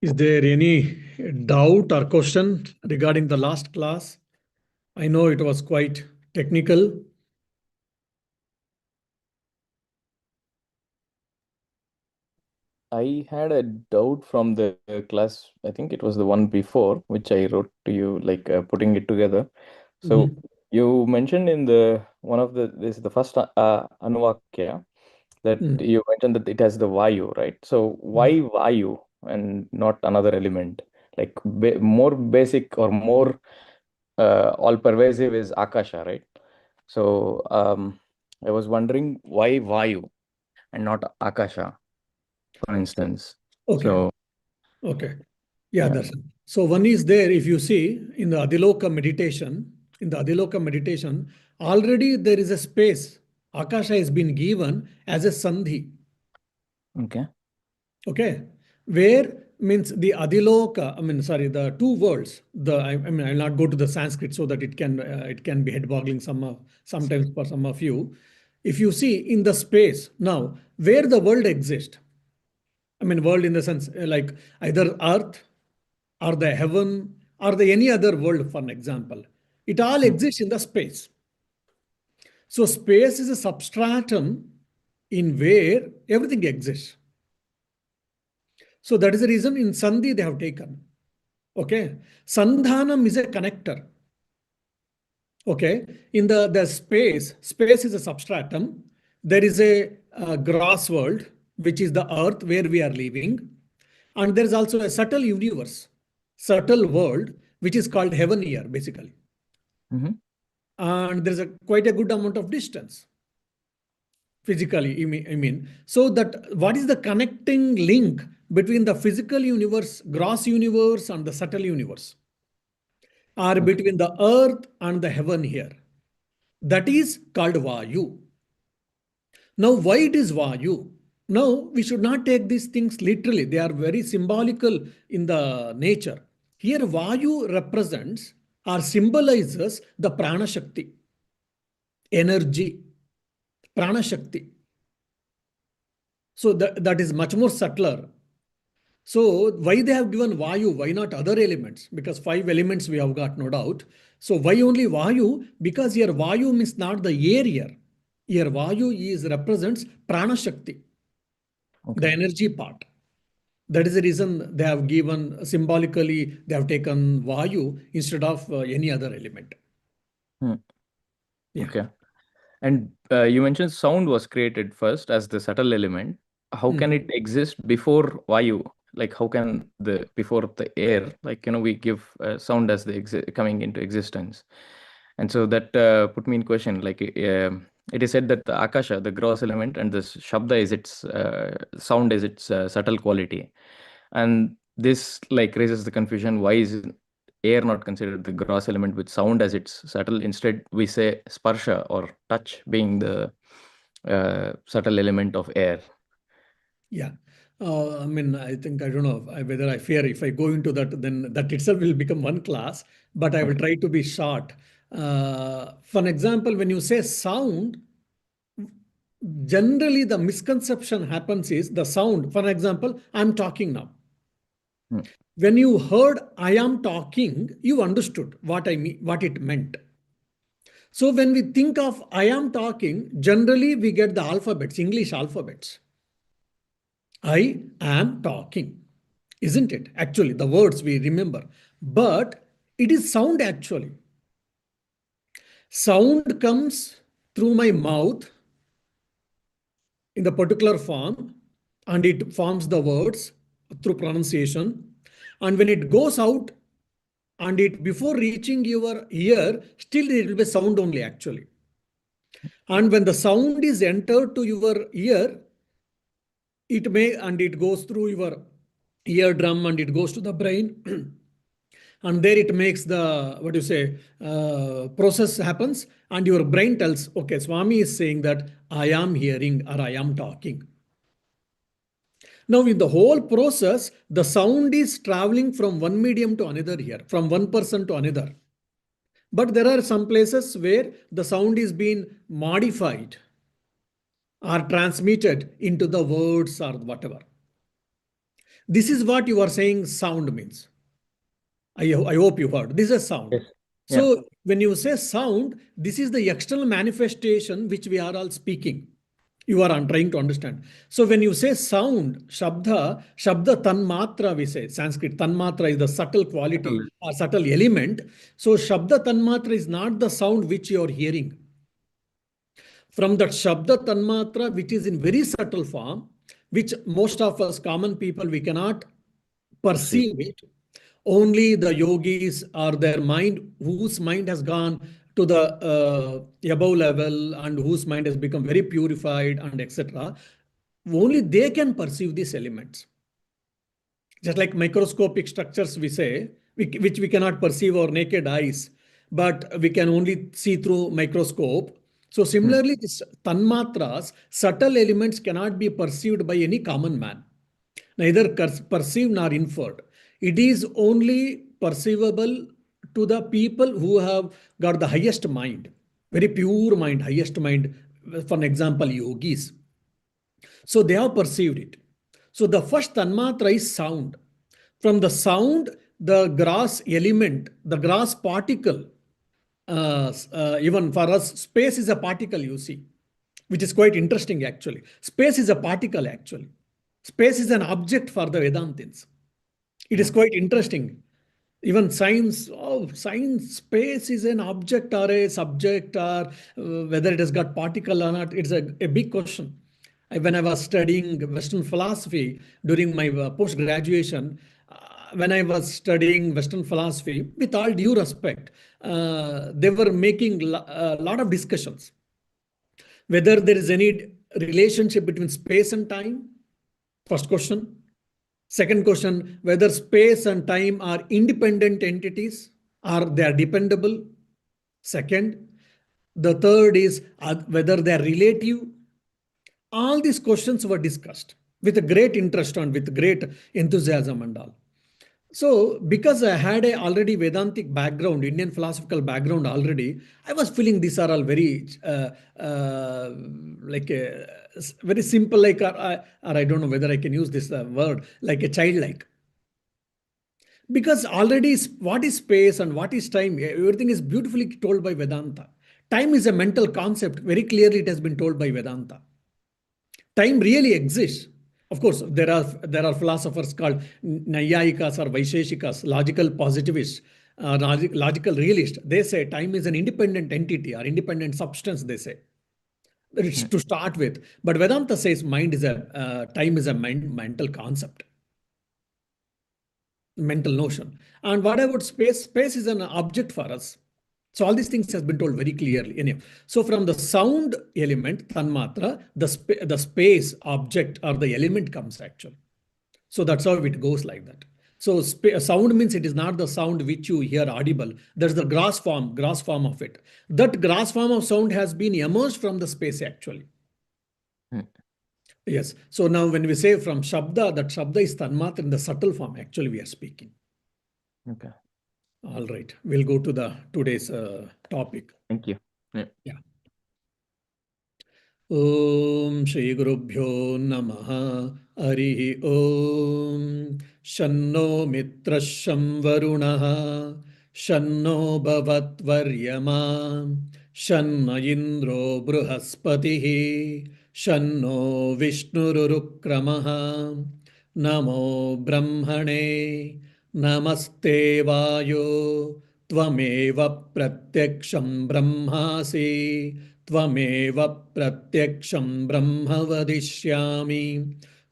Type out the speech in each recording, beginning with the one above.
Is there any doubt or question regarding the last class? I know it was quite technical. I had a doubt from the class. I think it was the one before, which I wrote to you, like putting it together. So Mhm. you mentioned in the one of the this is the first Anuvakya that Mm. you mentioned that it has the Vayu, right? So why Mm. Vayu and not another element? Like more basic or more all pervasive is Akasha, right? So I was wondering why Vayu and not Akasha, for instance. Okay, So okay. Yeah, yeah. that's it. So one is there, if you see in the Adiloka meditation, already there is a space. Akasha has been given as a sandhi. Okay. Okay, where means the Adiloka, I mean, sorry, the two worlds. I mean, I'll not go to the Sanskrit so that it can be head boggling sometimes for some of you. If you see in the space now where the world exists, I mean, world in the sense like either Earth or the heaven or the any other world, for an example, it all Mm. exists in the space. So space is a substratum in where everything exists. So that is the reason in Sandhi they have taken. Okay. Sandhanam is a connector. Okay. In the space is a substratum. There is a, gross world, which is the earth where we are living. And there is also a subtle universe, subtle world, which is called heaven here, basically. Mm-hmm. And there's a quite a good amount of distance physically. I mean, so that what is the connecting link between the physical universe, gross universe, and the subtle universe? Are Okay. between the earth and the heaven here. That is called Vayu. Now, why it is Vayu? Now, we should not take these things literally. They are very symbolical in the nature. Here, Vayu represents or symbolizes the Prana Shakti, energy, Prana Shakti. So that is much more subtler. So why they have given Vayu? Why not other elements? Because five elements we have got, no doubt. So why only Vayu? Because here Vayu means not the air here. Here Vayu is represents Prana Shakti, the Okay. energy part. That is the reason they have given symbolically, they have taken Vayu instead of any other element. Hmm. Yeah. Okay. And you mentioned sound was created first as the subtle element. How can Mm. it exist before Vayu? Like how can the before the air, like we give sound as the coming into existence, and so that put me in question. Like it is said that the Akasha, the gross element, and the Shabda is its sound is its subtle quality, and this like raises the confusion. Why is air not considered the gross element with sound as its subtle? Instead, we say sparsha or touch being the subtle element of air. Yeah. I mean, I think, I don't know whether I fear if I go into that, then that itself will become one class, but I will Okay. try to be short. For an example, when you say sound, generally the misconception happens is the sound. For example, I'm talking now. Hmm. When you heard I am talking, you understood what I mean, what it meant. So when we think of I am talking, generally we get the alphabets, English alphabets. I am talking, isn't it? Actually, the words we remember, but it is sound actually. Sound comes through my mouth in the particular form and it forms the words through pronunciation. And when it goes out and it before reaching your ear, still it will be sound only actually. And when the sound is entered to your ear, it may and it goes through your eardrum and it goes to the brain and there it makes the what do you say process happens and your brain tells, okay, Swami is saying that I am hearing or I am talking. Now in the whole process the sound is traveling from one medium to another here, from one person to another, but there are some places where the sound is being modified or transmitted into the words or whatever. This is what you are saying sound means. I hope you heard. This is a sound. Yes. Yeah. So when you say sound, this is the external manifestation which we are all speaking. You are trying to understand. So when you say sound, shabda tanmatra, we say Sanskrit. Tanmatra is the subtle quality Subtle. or subtle element. So shabda tanmatra is not the sound which you are hearing. From that shabda tanmatra, which is in very subtle form, which most of us common people we cannot Perceive. perceive it. Only the yogis or their mind, whose mind has gone to the above level and whose mind has become very purified and etc. Only they can perceive these elements. Just like microscopic structures, we say, which we cannot perceive our naked eyes, but we can only see through microscope. So Hmm. similarly, this tanmatras, subtle elements cannot be perceived by any common man, neither perceived nor inferred. It is only perceivable to the people who have got the highest mind, very pure mind, highest mind. For example, yogis. So they have perceived it. So the first tanmatra is sound. From the sound, the gross element, the gross particle, even for us, space is a particle, you see, which is quite interesting actually. Space is a particle actually. Space is an object for the Vedantins. It is Yeah. quite interesting. Even science, oh, science, space is an object or a subject, or whether it has got particle or not, it's a big question. When I was studying Western philosophy during my post graduation, when I was studying Western philosophy, with all due respect, they were making a lot of discussions whether there is any relationship between space and time. First question. Second question, whether space and time are independent entities or they are dependable. Second, the third is whether they are relative. All these questions were discussed with a great interest and with great enthusiasm and all. So, because I had a already Vedantic background, Indian philosophical background already, I was feeling these are all very like very simple, like or I don't know whether I can use this word, like a childlike. Because already what is space and what is time, everything is beautifully told by Vedanta. Time is a mental concept. Very clearly, it has been told by Vedanta. Time really exists. Of course, there are philosophers called Nayayikas or Vaisheshikas, logical positivists, logical realists. They say time is an independent entity or independent substance. They say it's Hmm. to start with, but Vedanta says mind is a time is a mental concept, mental notion. And what about space? Space is an object for us. So all these things has been told very clearly. Anyway, so from the sound element, tanmatra, the space object or the element comes actually. So that's how it goes like that. So sound means it is not the sound which you hear audible. There's the gross form of it. That gross form of sound has been emerged from the space actually. Hmm. Yes. So now when we say from Shabda, that Shabda is Tanmatra in the subtle form. Actually, we are speaking. Okay. All right. We'll go to the today's topic. Thank you. Yeah. Yeah. ॐ श्रीगुरुभ्यो नमः हरिः ॐ शन्नो मित्रः शं वरुणः शन्नो भवत्वर्यमा शन्न इन्द्रो बृहस्पतिः शन्नो विष्णुरुक्रमः नमो ब्रह्मणे नमस्ते वायो त्वमेव प्रत्यक्षं ब्रह्मासि त्वमेव प्रत्यक्षं ब्रह्म वदिष्यामि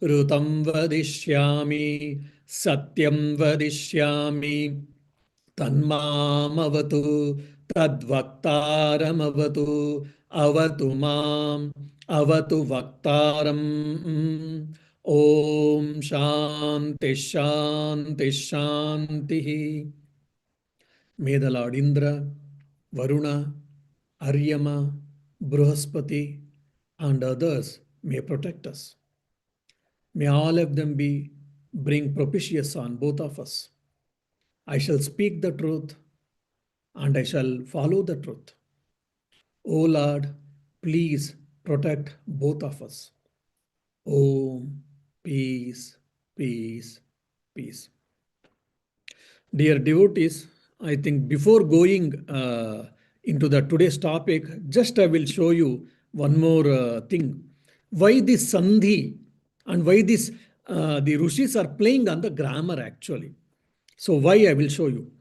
ऋतं वदिष्यामि सत्यं वदिष्यामि तन्मामवतु तद्वक्तारमवतु अवतु माम् अवतु वक्तारम् ॐ शान्ति शान्ति शान्तिः. May the Lord Indra, Varuna, Aryama, Bruhaspati, and others may protect us. May all of them be bring propitious on both of us. I shall speak the truth and I shall follow the truth. O Lord, please protect both of us. Om, peace, peace, peace. Dear devotees, I think before going into the today's topic, just I will show you one more thing. Why this sandhi and why this the rishis are playing on the grammar actually. So why I will show you.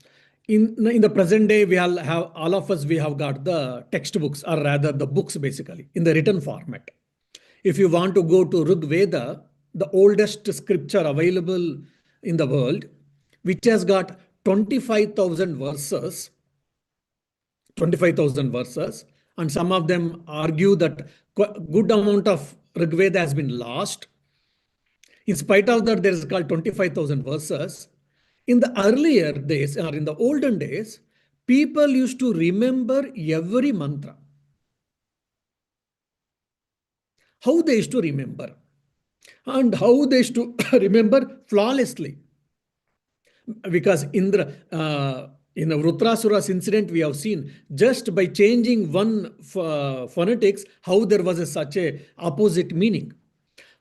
In the present day, we all have all of us we have got the textbooks or rather the books basically in the written format. If you want to go to Rig Veda, the oldest scripture available in the world, which has got 25,000 verses, 25,000 verses, and some of them argue that good amount of Rig Veda has been lost. In spite of that, there is called 25,000 verses. In the earlier days or in the olden days, people used to remember every mantra. How they used to remember and how they used to remember flawlessly. Because Indra, in the Rudrasura's incident, we have seen just by changing one phonetics, how there was such a opposite meaning.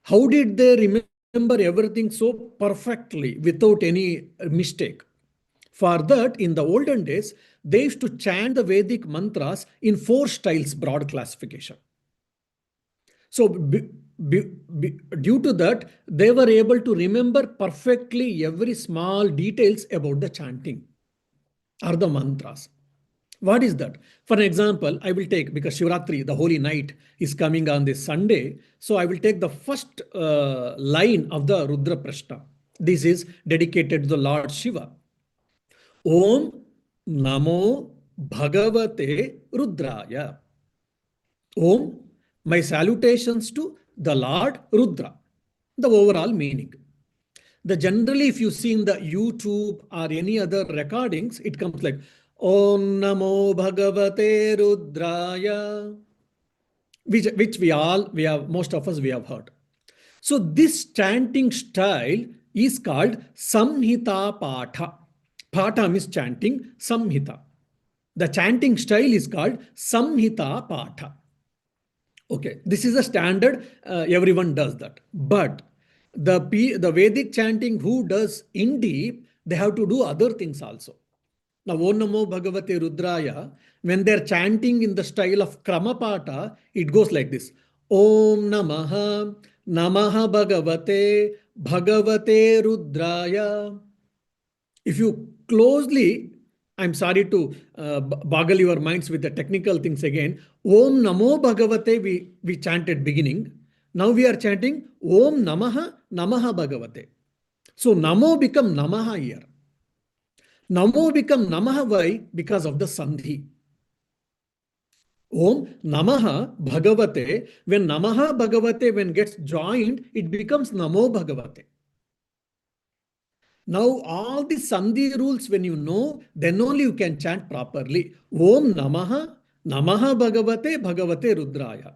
How did they remember everything so perfectly without any mistake? For that, in the olden days, they used to chant the Vedic mantras in 4 styles, broad classification. So due to that, they were able to remember perfectly every small details about the chanting or the mantras. What is that? For an example, I will take, because Shivratri, the holy night, is coming on this Sunday. So I will take the first line of the Rudra Prashna. This is dedicated to the Lord Shiva. Om Namo Bhagavate Rudraya. Om, my salutations to the Lord Rudra. The overall meaning. Generally, if you see in the YouTube or any other recordings, it comes like Om Namo Bhagavate Rudraya, which we have, most of us we have heard. So this chanting style is called Samhita Patha. Patha means chanting, Samhita. The chanting style is called Samhita Patha. Okay, this is a standard, everyone does that. But the Vedic chanting who does in deep, they have to do other things also. Now, Om Namo Bhagavate Rudraya, when they're chanting in the style of Kramapata, it goes like this. Om Namaha, Namaha Bhagavate, Bhagavate Rudraya. If you closely, I'm sorry to boggle your minds with the technical things again. Om Namo Bhagavate, we chanted beginning. Now we are chanting Om Namaha, Namaha Bhagavate. So Namo become Namaha here. Namo become Namaha why? Because of the Sandhi. Om Namaha Bhagavate. When Namaha Bhagavate, when gets joined, it becomes Namo Bhagavate. Now, all the Sandhi rules, when you know, then only you can chant properly. Om Namaha, Namaha Bhagavate, Bhagavate Rudraya.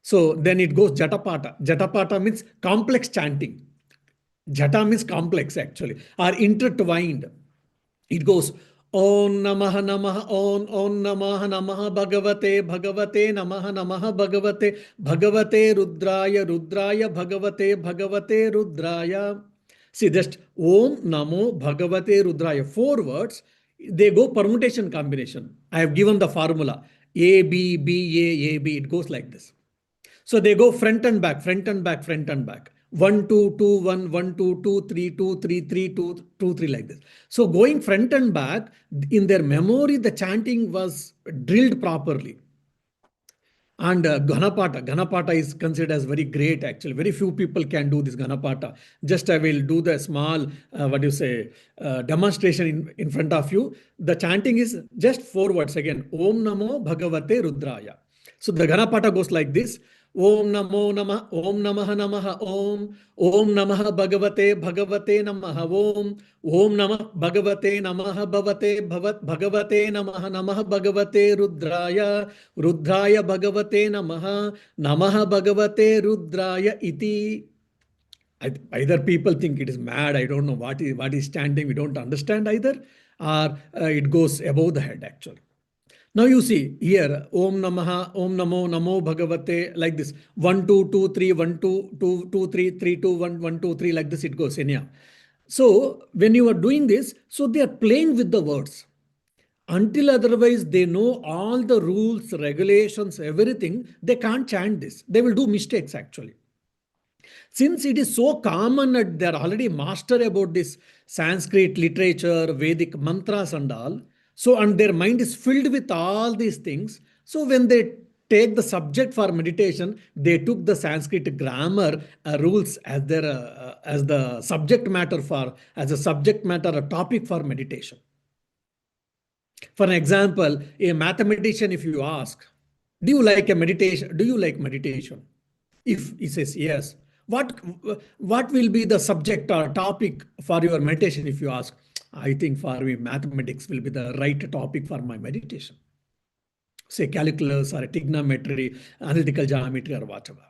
So then it goes Jatapata. Jatapata means complex chanting. Jata means complex actually, or intertwined. It goes Om Namaha Namaha Om Namaha Namaha Bhagavate Bhagavate Namaha Namaha Bhagavate Bhagavate Rudraya Rudraya Bhagavate Bhagavate Rudraya. See, just Om Namo Bhagavate Rudraya. 4 words, they go permutation combination. I have given the formula. A, B, B, A, A, B. It goes like this. So they go front and back, front and back, front and back. 1, 2, 2, 1, 1, 2, 2, 3, 2, 3, 3, 2, 2, 3 like this. So going front and back, in their memory, the chanting was drilled properly. And Ganapata is considered as very great actually. Very few people can do this Ganapata. Just I will do the small, demonstration in front of you. The chanting is just 4 words again. Om Namo Bhagavate Rudraya. So the Ganapata goes like this. Om Namo Namah, Om Namaha Namaha Om, Om Namaha Bhagavate Bhagavate Namaha Om, Om Namah Bhagavate Namaha Bhavate Bhagavate Namaha Namaha Bhagavate Rudraya, Rudraya Bhagavate Namaha, Namaha Bhagavate Rudraya Iti. Either people think it is mad, I don't know what is chanting, we don't understand either, or it goes above the head actually. Now you see here, Om Namaha, Om Namo, Namo Bhagavate, like this. 1, 2, 2, 3, 1, 2, 2, 2, 3, 3, 2, 1, 1, 2, 3, like this it goes. Anyhow. So when you are doing this, so they are playing with the words. Until otherwise they know all the rules, regulations, everything, they can't chant this. They will do mistakes actually. Since it is so common that they're already master about this Sanskrit literature, Vedic mantras and all, so and their mind is filled with all these things. So when they take the subject for meditation, they took the Sanskrit grammar rules as their as the subject matter for as a subject matter a topic for meditation. For an example, a mathematician, if you ask, do you like a meditation? Do you like meditation? If he says yes, what what will be the subject or topic for your meditation? If you ask, I think for me mathematics will be the right topic for my meditation. Say calculus or trigonometry, analytical geometry or whatever.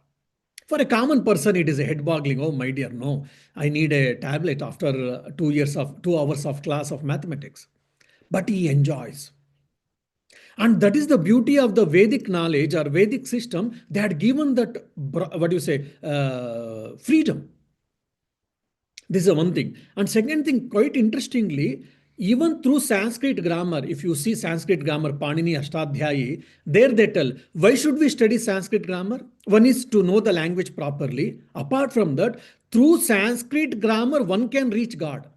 For a common person, it is a head boggling. Oh my dear, no, I need a tablet after 2 hours of class of mathematics. But he enjoys. And that is the beauty of the Vedic knowledge or Vedic system. They had given that, what do you say, freedom. This is one thing. And second thing, quite interestingly, even through Sanskrit grammar, if you see Sanskrit grammar, Panini Ashtadhyayi, there they tell, why should we study Sanskrit grammar? One is to know the language properly. Apart from that, through Sanskrit grammar, one can reach God.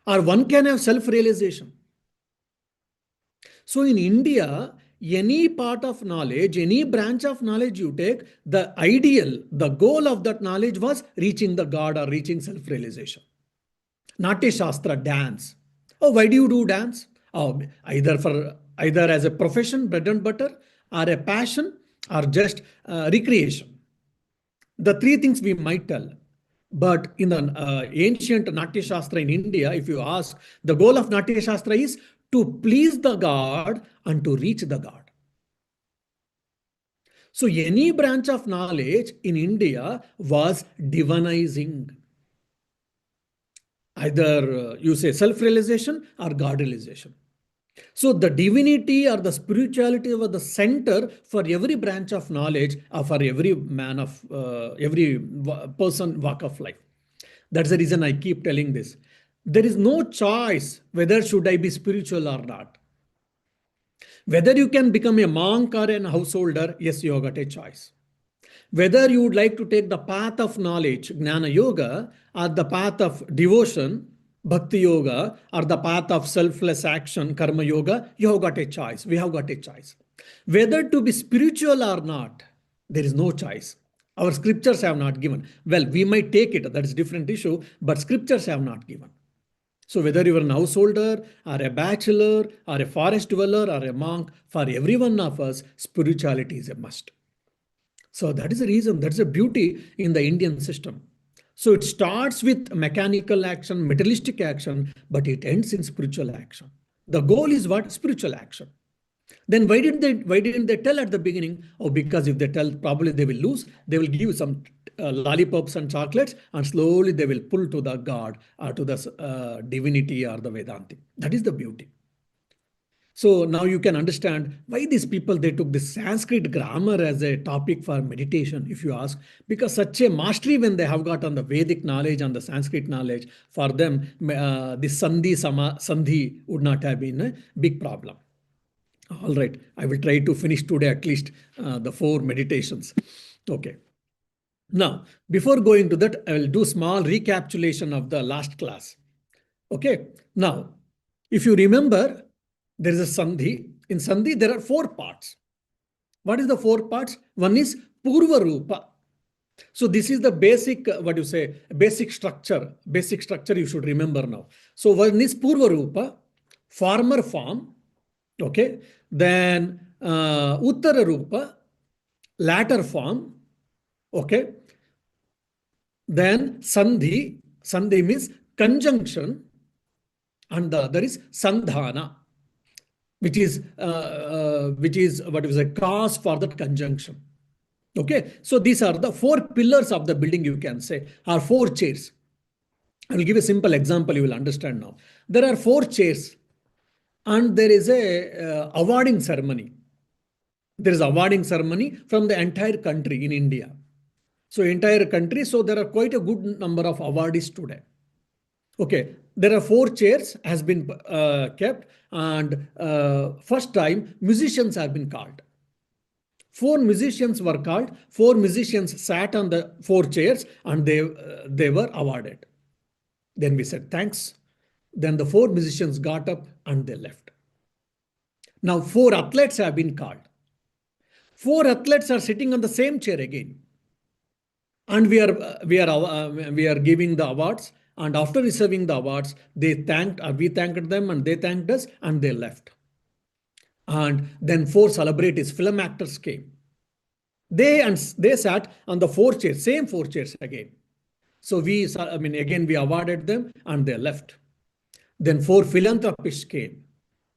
Or one can have self-realization. So in India, any part of knowledge, any branch of knowledge you take, the ideal, the goal of that knowledge was reaching the God or reaching self-realization. Natya Shastra, dance. Oh, why do you do dance? Oh, either as a profession, bread and butter, or a passion, or just recreation. The three things we might tell. But in the ancient Natya Shastra in India, if you ask, the goal of Natya Shastra is to please the God and to reach the God. So any branch of knowledge in India was divinizing. Either you say self-realization or God-realization. So the divinity or the spirituality was the center for every branch of knowledge or for every man of every person walk of life. That's the reason I keep telling this. There is no choice whether should I be spiritual or not. Whether you can become a monk or an householder, yes, you have got a choice. Whether you would like to take the path of knowledge, Jnana Yoga, or the path of devotion, Bhakti Yoga, or the path of selfless action, Karma Yoga, you have got a choice. We have got a choice. Whether to be spiritual or not, there is no choice. Our scriptures have not given. Well, we might take it, that is a different issue, but scriptures have not given. So whether you are an householder or a bachelor or a forest dweller or a monk, for every one of us, spirituality is a must. So that is the reason, that's the beauty in the Indian system. So it starts with mechanical action, materialistic action, but it ends in spiritual action. The goal is what? Spiritual action. Then why didn't they tell at the beginning? Oh, because if they tell, probably they will lose. They will give some lollipops and chocolates, and slowly they will pull to the God or to the divinity or the Vedanti. That is the beauty. So now you can understand why these people, they took the Sanskrit grammar as a topic for meditation, if you ask, because such a mastery when they have got on the Vedic knowledge and the Sanskrit knowledge, for them, the Sandhi would not have been a big problem. All right, I will try to finish today at least the 4 meditations. Okay. Now, before going to that, I will do small recapitulation of the last class. Okay. Now, if you remember, there is a Sandhi. In Sandhi, there are 4 parts. What is the 4 parts? One is Purva Rupa. So this is the basic, what you say, basic structure. Basic structure you should remember now. So one is Purva Rupa, former form. Okay. Then Uttara Rupa, latter form. Okay. Then Sandhi. Sandhi means conjunction. And the other is Sandhana, which is what is a cause for that conjunction. Okay. So these are the 4 pillars of the building, you can say, or 4 chairs. I will give a simple example, you will understand now. There are 4 chairs. And there is a awarding ceremony. There is awarding ceremony from the entire country in India. So entire country, so there are quite a good number of awardees today. Okay, there are 4 chairs has been kept, and first time musicians have been called. 4 musicians were called. 4 musicians sat on the 4 chairs, and they were awarded. Then we said thanks. Then the 4 musicians got up and they left. Now 4 athletes have been called. 4 athletes are sitting on the same chair again, and we are giving the awards. And after receiving the awards, we thanked them, and they thanked us, and they left. And then 4 celebrities, film actors came. They sat on the 4 chairs, same 4 chairs again. So again we awarded them, and they left. Then 4 philanthropists came.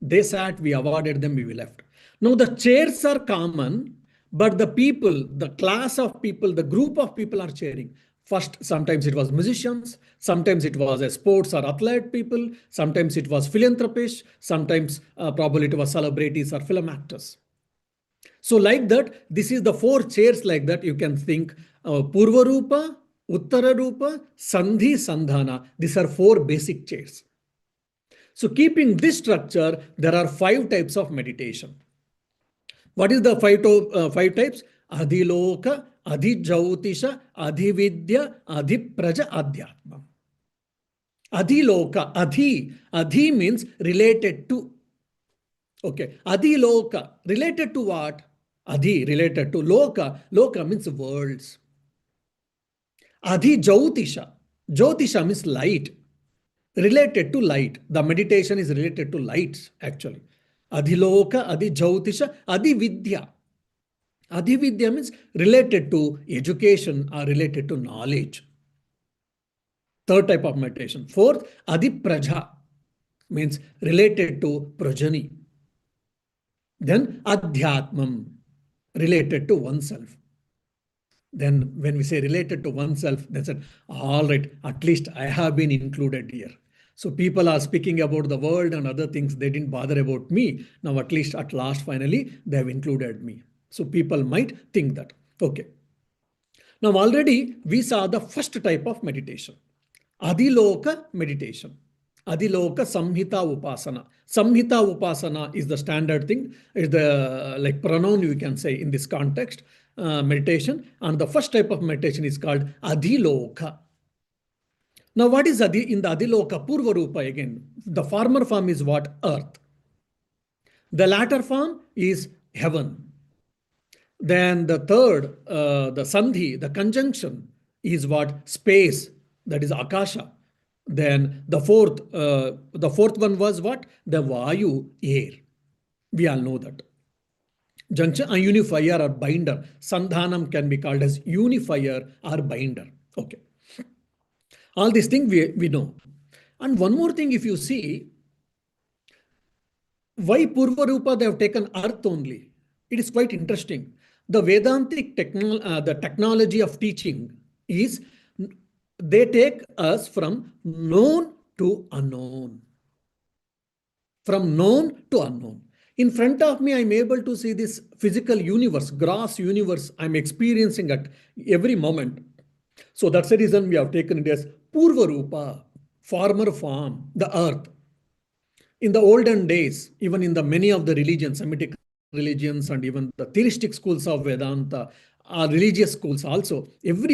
They sat, we awarded them, we left. Now the chairs are common, but the people, the class of people, the group of people are chairing. First, sometimes it was musicians, sometimes it was a sports or athlete people, sometimes it was philanthropists, sometimes probably it was celebrities or film actors. So like that, this is the 4 chairs like that. You can think Purva Rupa, Uttara Rupa, Sandhi, Sandhana. These are 4 basic chairs. So keeping this structure, there are 5 types of meditation. What is the 5 types? Adhiloka, Adhijautisha, Adhividya, Adhipraja, Adhyatma. Adhiloka, Adhi means related to. Okay, Adhiloka, related to what? Adhi, related to. Loka means worlds. Adhijautisha, Jyotisha means light. Related to light. The meditation is related to lights, actually. Adhiloka, Adhijautisha, Adhividya. Adhividya means related to education or related to knowledge. 3rd type of meditation. 4th, Adhipraja means related to progeny. Then Adhyatmam, related to oneself. Then when we say related to oneself, they said, all right, at least I have been included here. So people are speaking about the world and other things. They didn't bother about me. Now at least at last, finally, they have included me. So people might think that. Okay. Now already we saw the first type of meditation. Adhiloka meditation. Adhiloka Samhita Upasana. Samhita Upasana is the standard thing, is the like pronoun you can say in this context, meditation. And the first type of meditation is called Adhiloka. Now what is in the Adhiloka? Purva Rupa again. The former form is what? Earth. The latter form is heaven. Then the third, the Sandhi, the conjunction is what? Space, that is Akasha. Then the fourth one was what? The Vayu, air. We all know that. Junction, a unifier or binder. Sandhanam can be called as unifier or binder. Okay. All these things we know. And one more thing, if you see, why Purva Rupa they have taken earth only? It is quite interesting. The Vedantic the technology of teaching is they take us from known to unknown. From known to unknown. In front of me, I'm able to see this physical universe, gross universe I'm experiencing at every moment. So that's the reason we have taken it as Purva Rupa, former form, the earth. In the olden days, even in the many of the religions, Semitic religions and even the theistic schools of Vedanta, religious schools also,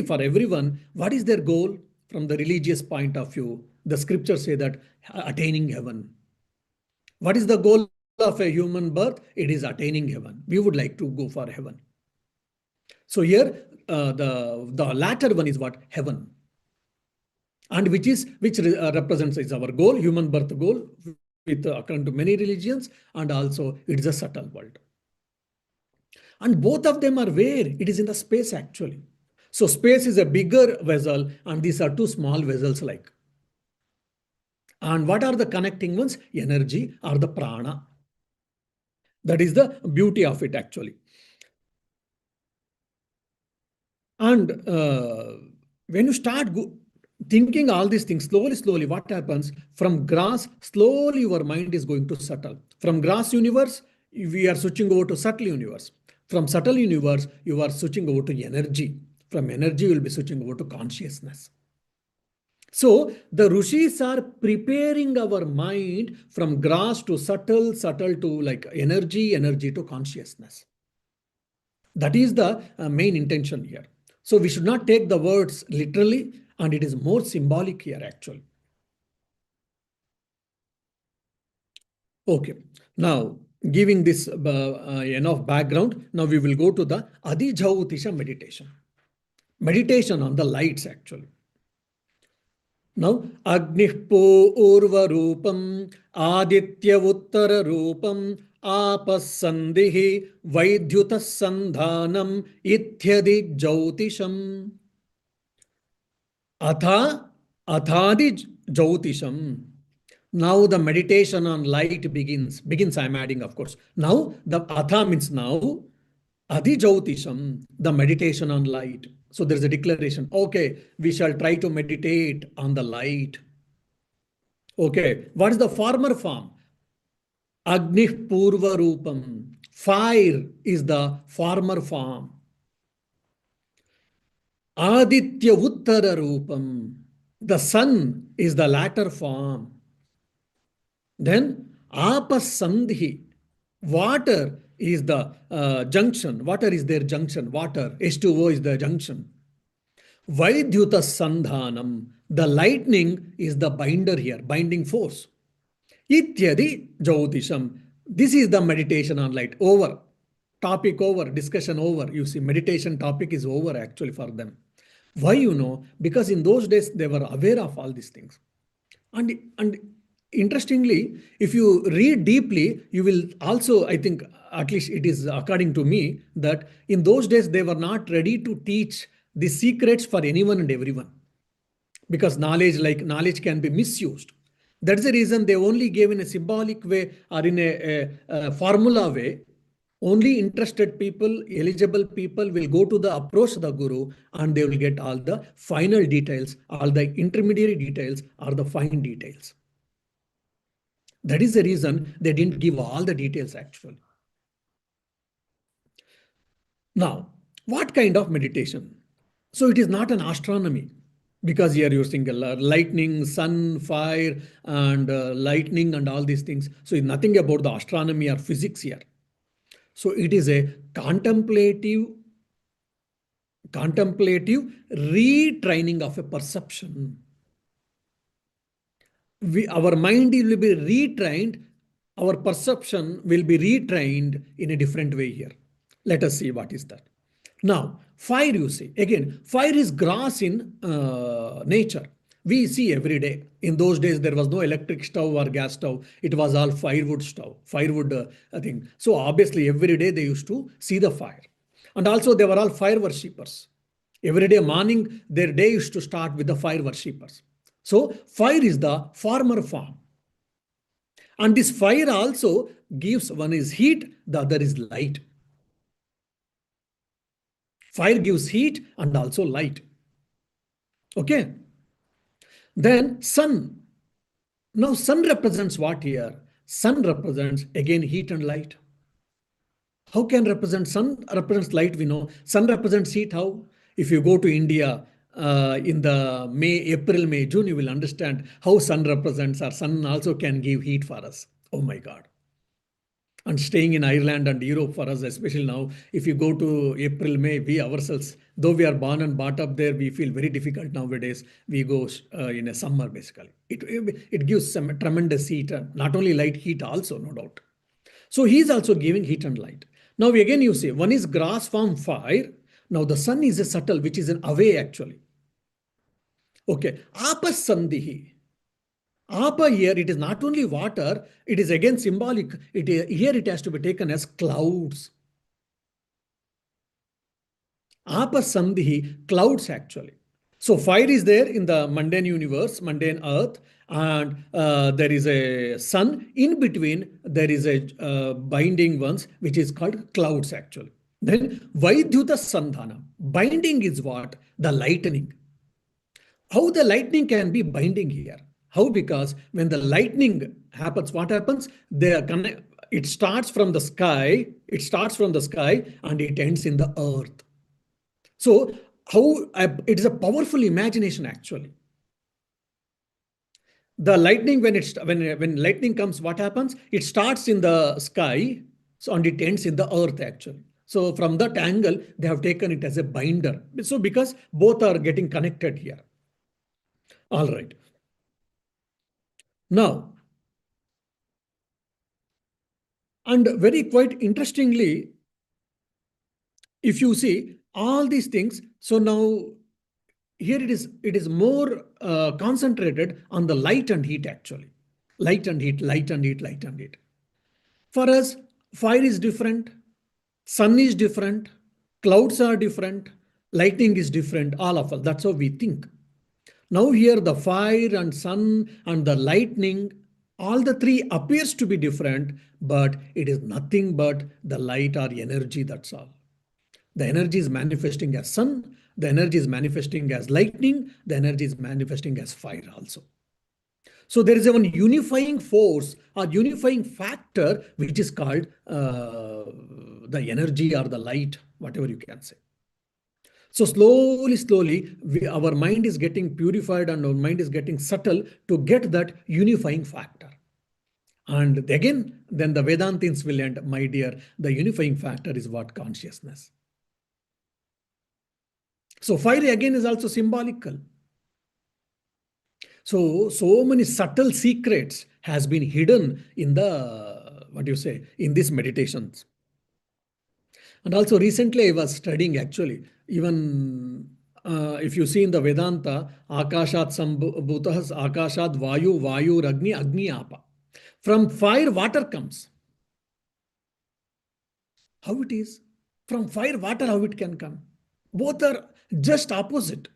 for everyone, what is their goal from the religious point of view? The scriptures say that attaining heaven. What is the goal of a human birth? It is attaining heaven. We would like to go for heaven. So here, the latter one is what? Heaven. And which represents is our goal, human birth goal, with according to many religions, and also it is a subtle world. And both of them are where? It is in the space actually. So space is a bigger vessel, and these are 2 small vessels like. And what are the connecting ones? Energy or the prana. That is the beauty of it actually. And when you start thinking all these things slowly, what happens? From grass, slowly your mind is going to settle. From grass universe, we are switching over to subtle universe. From subtle universe, you are switching over to energy. From energy, you will be switching over to consciousness. So the rishis are preparing our mind from gross to subtle, subtle to like energy, energy to consciousness. That is the main intention here. So we should not take the words literally, and it is more symbolic here actually. Okay, now giving this enough background, now we will go to the Adhijautisha meditation. Meditation on the lights actually. Now, Agnih Purva Rupam, Aditya Uttara Rupam, Apasandhihi, Vaidhyuta Sandhanam, Ithyadi Jyotisham. Atha, Athadi Jyotisham. Now the meditation on light begins. Begins, I am adding, of course. Now, the Atha means now, Adi Jyotisham, the meditation on light. So there is a declaration. Okay, we shall try to meditate on the light. Okay, what is the former form? Agnih Purva Rupam. Fire is the former form. Aditya Uttara Rupam. The sun is the latter form. Then Apasandhi. Water is the junction. Water is their junction. Water, H2O is the junction. Vaidhyuta Sandhanam. The lightning is the binder here, binding force. Ityadi Jyotisham. This is the meditation on light. Over. Topic over. Discussion over. You see, meditation topic is over actually for them. Why you know? Because in those days they were aware of all these things. And interestingly, if you read deeply, you will also, I think, at least it is according to me, that in those days they were not ready to teach the secrets for anyone and everyone. Because knowledge can be misused. That's the reason they only gave in a symbolic way or in a formula way. Only interested people, eligible people will go to the approach the guru, and they will get all the final details, all the intermediary details, or the fine details. That is the reason they didn't give all the details actually. Now, what kind of meditation? So it is not an astronomy, because here you're using lightning, sun, fire, and lightning and all these things. So it's nothing about the astronomy or physics here. So it is a contemplative retraining of a perception. Our mind will be retrained, our perception will be retrained in a different way here. Let us see what is that. Now, fire, you see, again, fire is gross in nature. We see every day. In those days, there was no electric stove or gas stove. It was all firewood stove, firewood thing. So obviously, every day they used to see the fire. And also, they were all fire worshippers. Every day morning, their day used to start with the fire worshippers. So fire is the former form. And this fire also gives, one is heat, the other is light. Fire gives heat and also light. Okay. Then sun. Now sun represents what here? Sun represents again heat and light. How can represent sun represents light? We know sun represents heat. How? If you go to India in the April, May, June, you will understand how sun represents, or sun also can give heat for us. Oh my God. And staying in Ireland and Europe for us, especially now, if you go to April, May, we ourselves, though we are born and brought up there, we feel very difficult nowadays. We go in a summer, basically. It gives some tremendous heat, not only light, heat also, no doubt. So he is also giving heat and light. Now again you say, one is grass form fire. Now the sun is a subtle, which is an away actually. Okay, apasandhihi. Apa here, it is not only water, it is again symbolic. Here it has to be taken as clouds. Apasandhihi, clouds actually. So fire is there in the mundane universe, mundane earth, and there is a sun. In between, there is a binding ones, which is called clouds actually. Then Vaidhyuta Sandhana. Binding is what? The lightning. How the lightning can be binding here? How? Because when the lightning happens, what happens? It starts from the sky. It starts from the sky and it ends in the earth. So how it is a powerful imagination actually. The lightning, when lightning comes, what happens? It starts in the sky, so and it ends in the earth actually. So from that angle, they have taken it as a binder. So because both are getting connected here. All right. Now, and very quite interestingly, if you see all these things, so now here it is more concentrated on the light and heat actually. Light and heat, light and heat, light and heat. For us, fire is different, sun is different, clouds are different, lightning is different, all of us. That's how we think. Now here the fire and sun and the lightning, all the three appears to be different, but it is nothing but the light or energy, that's all. The energy is manifesting as sun, the energy is manifesting as lightning, the energy is manifesting as fire also. So there is a one unifying force or unifying factor which is called the energy or the light, whatever you can say. So slowly, our mind is getting purified and our mind is getting subtle to get that unifying factor. And again, then the Vedantins will end, my dear, the unifying factor is what? Consciousness. So fire again is also symbolical. So many subtle secrets has been hidden in the, what do you say, in these meditations. And also recently I was studying actually, even if you see in the Vedanta, Akashat Sambhutahas, Akashat Vayu, Vayu Ragni, Agni Apa. From fire, water comes. How it is? From fire, water, how it can come? Both are just opposite.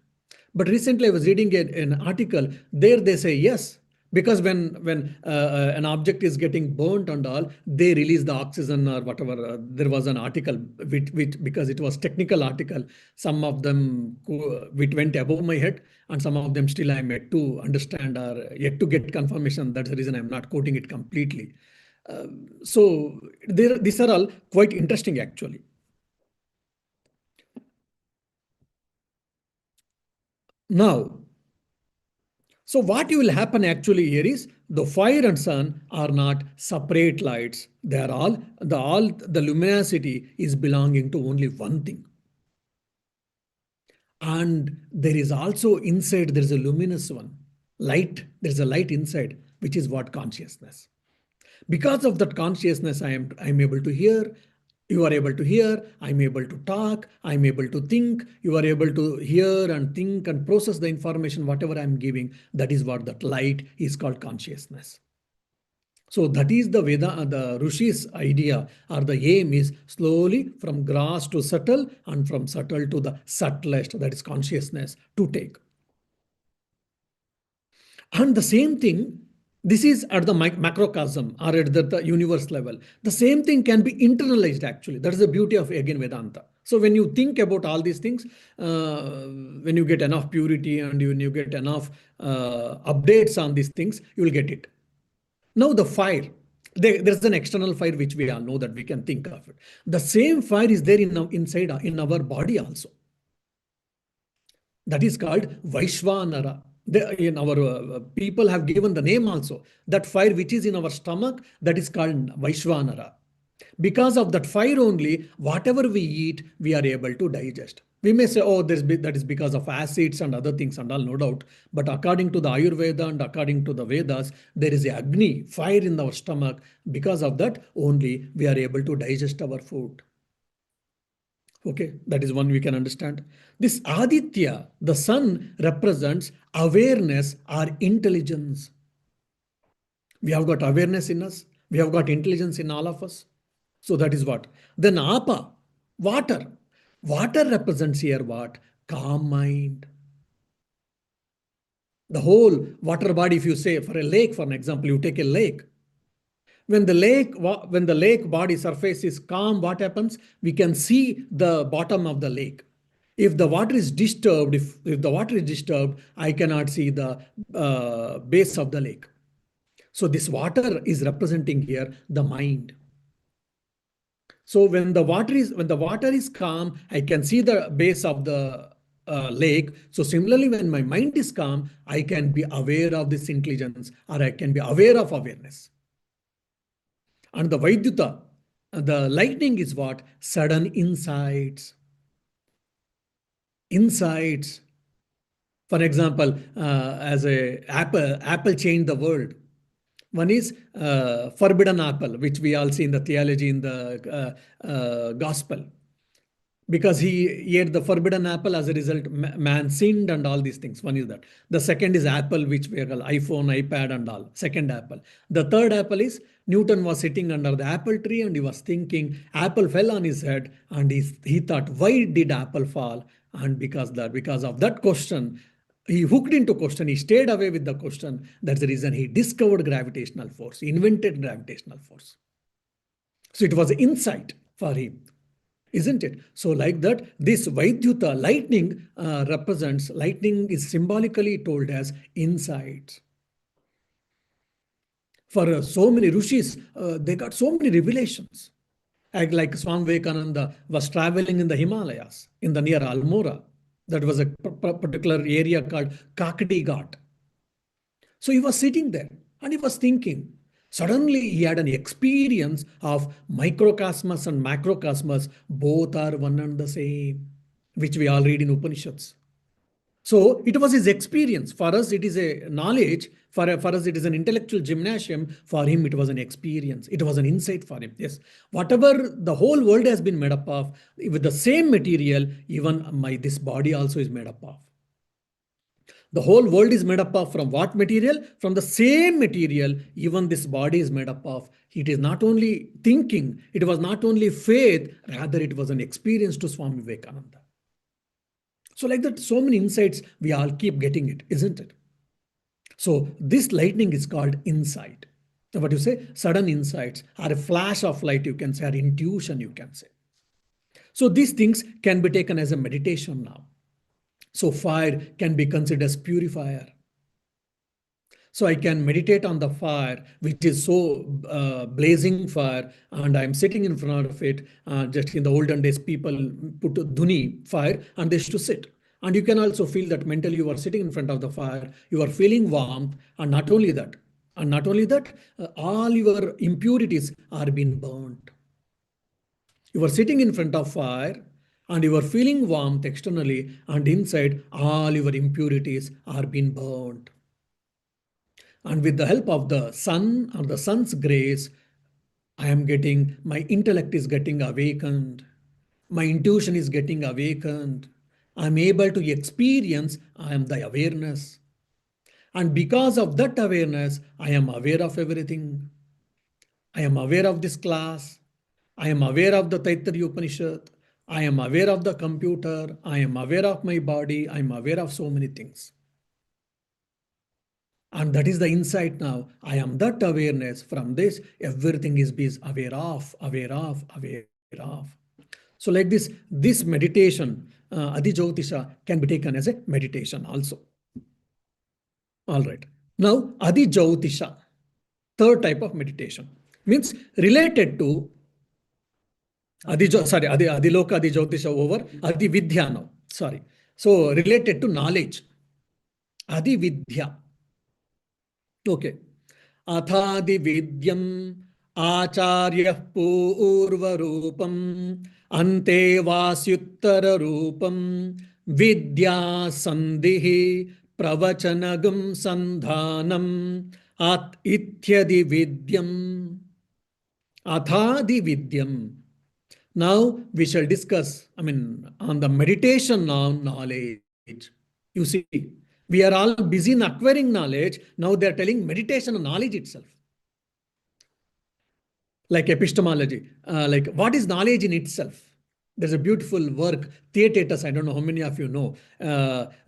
But recently I was reading an article. There they say yes, because when an object is getting burnt and all, they release the oxygen or whatever. There was an article which because it was technical article. Some of them which went above my head, and some of them still I'm yet to understand or yet to get confirmation. That's the reason I'm not quoting it completely. So these are all quite interesting actually. Now, so what will happen actually here is the fire and sun are not separate lights. They are all the luminosity is belonging to only one thing. And there is also inside, there is a luminous one. Light, there is a light inside, which is what? Consciousness. Because of that consciousness, I'm able to hear, you are able to hear, I'm able to talk, I'm able to think, you are able to hear and think and process the information, whatever I'm giving. That is what that light is called consciousness. So that is the the Rishi's idea or the aim is slowly from gross to subtle and from subtle to the subtlest, that is consciousness, to take. And the same thing, this is at the macrocosm or at the universe level. The same thing can be internalized actually. That is the beauty of again Vedanta. So when you think about all these things, when you get enough purity and when you get enough updates on these things, you will get it. Now the fire, there's an external fire which we all know that we can think of it. The same fire is there inside in our body also. That is called Vaishvanara. In our people have given the name also. That fire which is in our stomach, that is called Vaishvanara. Because of that fire only, whatever we eat, we are able to digest. We may say, oh, that is because of acids and other things and all, no doubt. But according to the Ayurveda and according to the Vedas, there is a Agni, fire in our stomach. Because of that only, we are able to digest our food. Okay, that is one we can understand. This Aditya, the sun, represents awareness or intelligence. We have got awareness in us. We have got intelligence in all of us. So that is what. Then Apa, water. Water represents here what? Calm mind. The whole water body, if you say for a lake, for an example, you take a lake. When the lake body surface is calm, what happens? We can see the bottom of the lake. If the water is disturbed, if the water is disturbed, I cannot see the base of the lake. So this water is representing here the mind. So when the water is calm, I can see the base of the lake. So similarly, when my mind is calm, I can be aware of this intelligence, or I can be aware of awareness. And the Vaidyuta, the lightning is what? Sudden insights. Insights. For example, as a apple changed the world. One is forbidden apple, which we all see in the theology in the gospel. Because he ate the forbidden apple, as a result, man sinned and all these things. One is that. The second is apple, which we call iPhone, iPad and all. Second apple. The third apple is Newton was sitting under the apple tree and he was thinking, apple fell on his head, and he thought, why did apple fall? And because of that question, he hooked into question, he stayed away with the question. That's the reason he discovered gravitational force, he invented gravitational force. So it was insight for him. Isn't it? So like that, this Vaidyuta, lightning is symbolically told as insights. For so many rishis, they got so many revelations. Like Swami Vivekananda was traveling in the Himalayas, in the near Almora. That was a particular area called Kakadi Ghat. So he was sitting there and he was thinking. Suddenly he had an experience of microcosmos and macrocosmos, both are one and the same, which we all read in Upanishads. So it was his experience. For us, it is a knowledge. For us, it is an intellectual gymnasium. For him, it was an experience. It was an insight for him. Yes. Whatever the whole world has been made up of, with the same material, even this body also is made up of. The whole world is made up of from what material? From the same material, even this body is made up of. It is not only thinking, it was not only faith, rather it was an experience to Swami Vivekananda. So like that, so many insights, we all keep getting it, isn't it? So this lightning is called insight. So what you say? Sudden insights, or a flash of light, you can say, or intuition, you can say. So these things can be taken as a meditation now. So fire can be considered as purifier. So I can meditate on the fire, which is so blazing fire, and I'm sitting in front of it. Just in the olden days, people put dhuni fire and they used to sit. And you can also feel that mentally you are sitting in front of the fire, you are feeling warmth, and not only that, all your impurities are being burnt. You are sitting in front of fire and you are feeling warmth externally, and inside all your impurities are being burned. And with the help of the sun or the sun's grace, my intellect is getting awakened. My intuition is getting awakened. I'm able to experience, I am the awareness. And because of that awareness, I am aware of everything. I am aware of this class. I am aware of the Taittiriya Upanishad. I am aware of the computer. I am aware of my body. I am aware of so many things. And that is the insight now. I am that awareness. From this, everything is being aware of, aware of, aware of. So like this meditation, Adi Jyotisha, can be taken as a meditation also. All right. Now, Adi Jyotisha, third type of meditation, means related to Adiloka, Adi Jyotisha over, Adi Vidya now. Sorry. So related to knowledge. Adi Vidya. Okay. Athadi Vidyam Acharya Purvarupam Ante Vasyuttara Rupam Vidya Sandhihi Pravachanagam Sandhanam At Ityadi Vidyam Athadi Vidyam. Now we shall discuss, on the meditation now, knowledge. You see, we are all busy in acquiring knowledge. Now they are telling meditation on knowledge itself. Like epistemology, like what is knowledge in itself? There's a beautiful work, Theaetetus, I don't know how many of you know.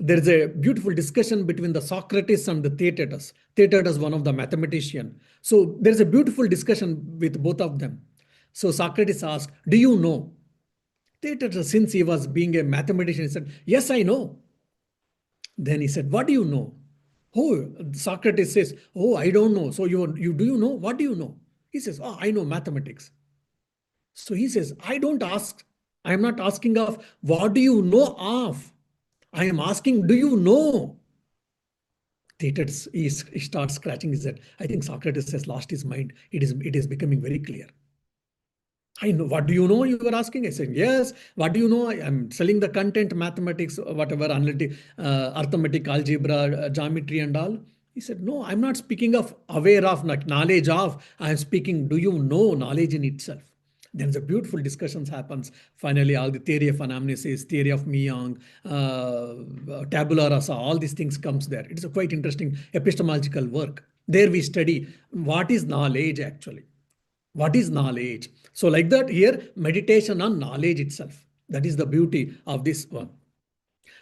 There's a beautiful discussion between the Socrates and the Theaetetus. Theaetetus, one of the mathematician. So there's a beautiful discussion with both of them. So Socrates asked, do you know? Theaetetus, since he was being a mathematician, he said, yes, I know. Then he said, what do you know? Oh, Socrates says, oh, I don't know. So do you know? What do you know? He says, oh, I know mathematics. So he says, I don't ask. I'm not asking of what do you know of. I am asking, do you know? Thetis, he starts scratching his head. I think Socrates has lost his mind. It is becoming very clear. I know. What do you know? You were asking. I said, yes. What do you know? I'm selling the content, mathematics, whatever, analytic, arithmetic, algebra, geometry, and all. He said, no, I'm not speaking of aware of, like knowledge of. I'm speaking, do you know knowledge in itself? Then the beautiful discussions happens. Finally, all the theory of anamnesis, theory of Myung, tabula rasa, all these things comes there. It's a quite interesting epistemological work. There we study what is knowledge actually. What is knowledge? So, like that, here, meditation on knowledge itself. That is the beauty of this one.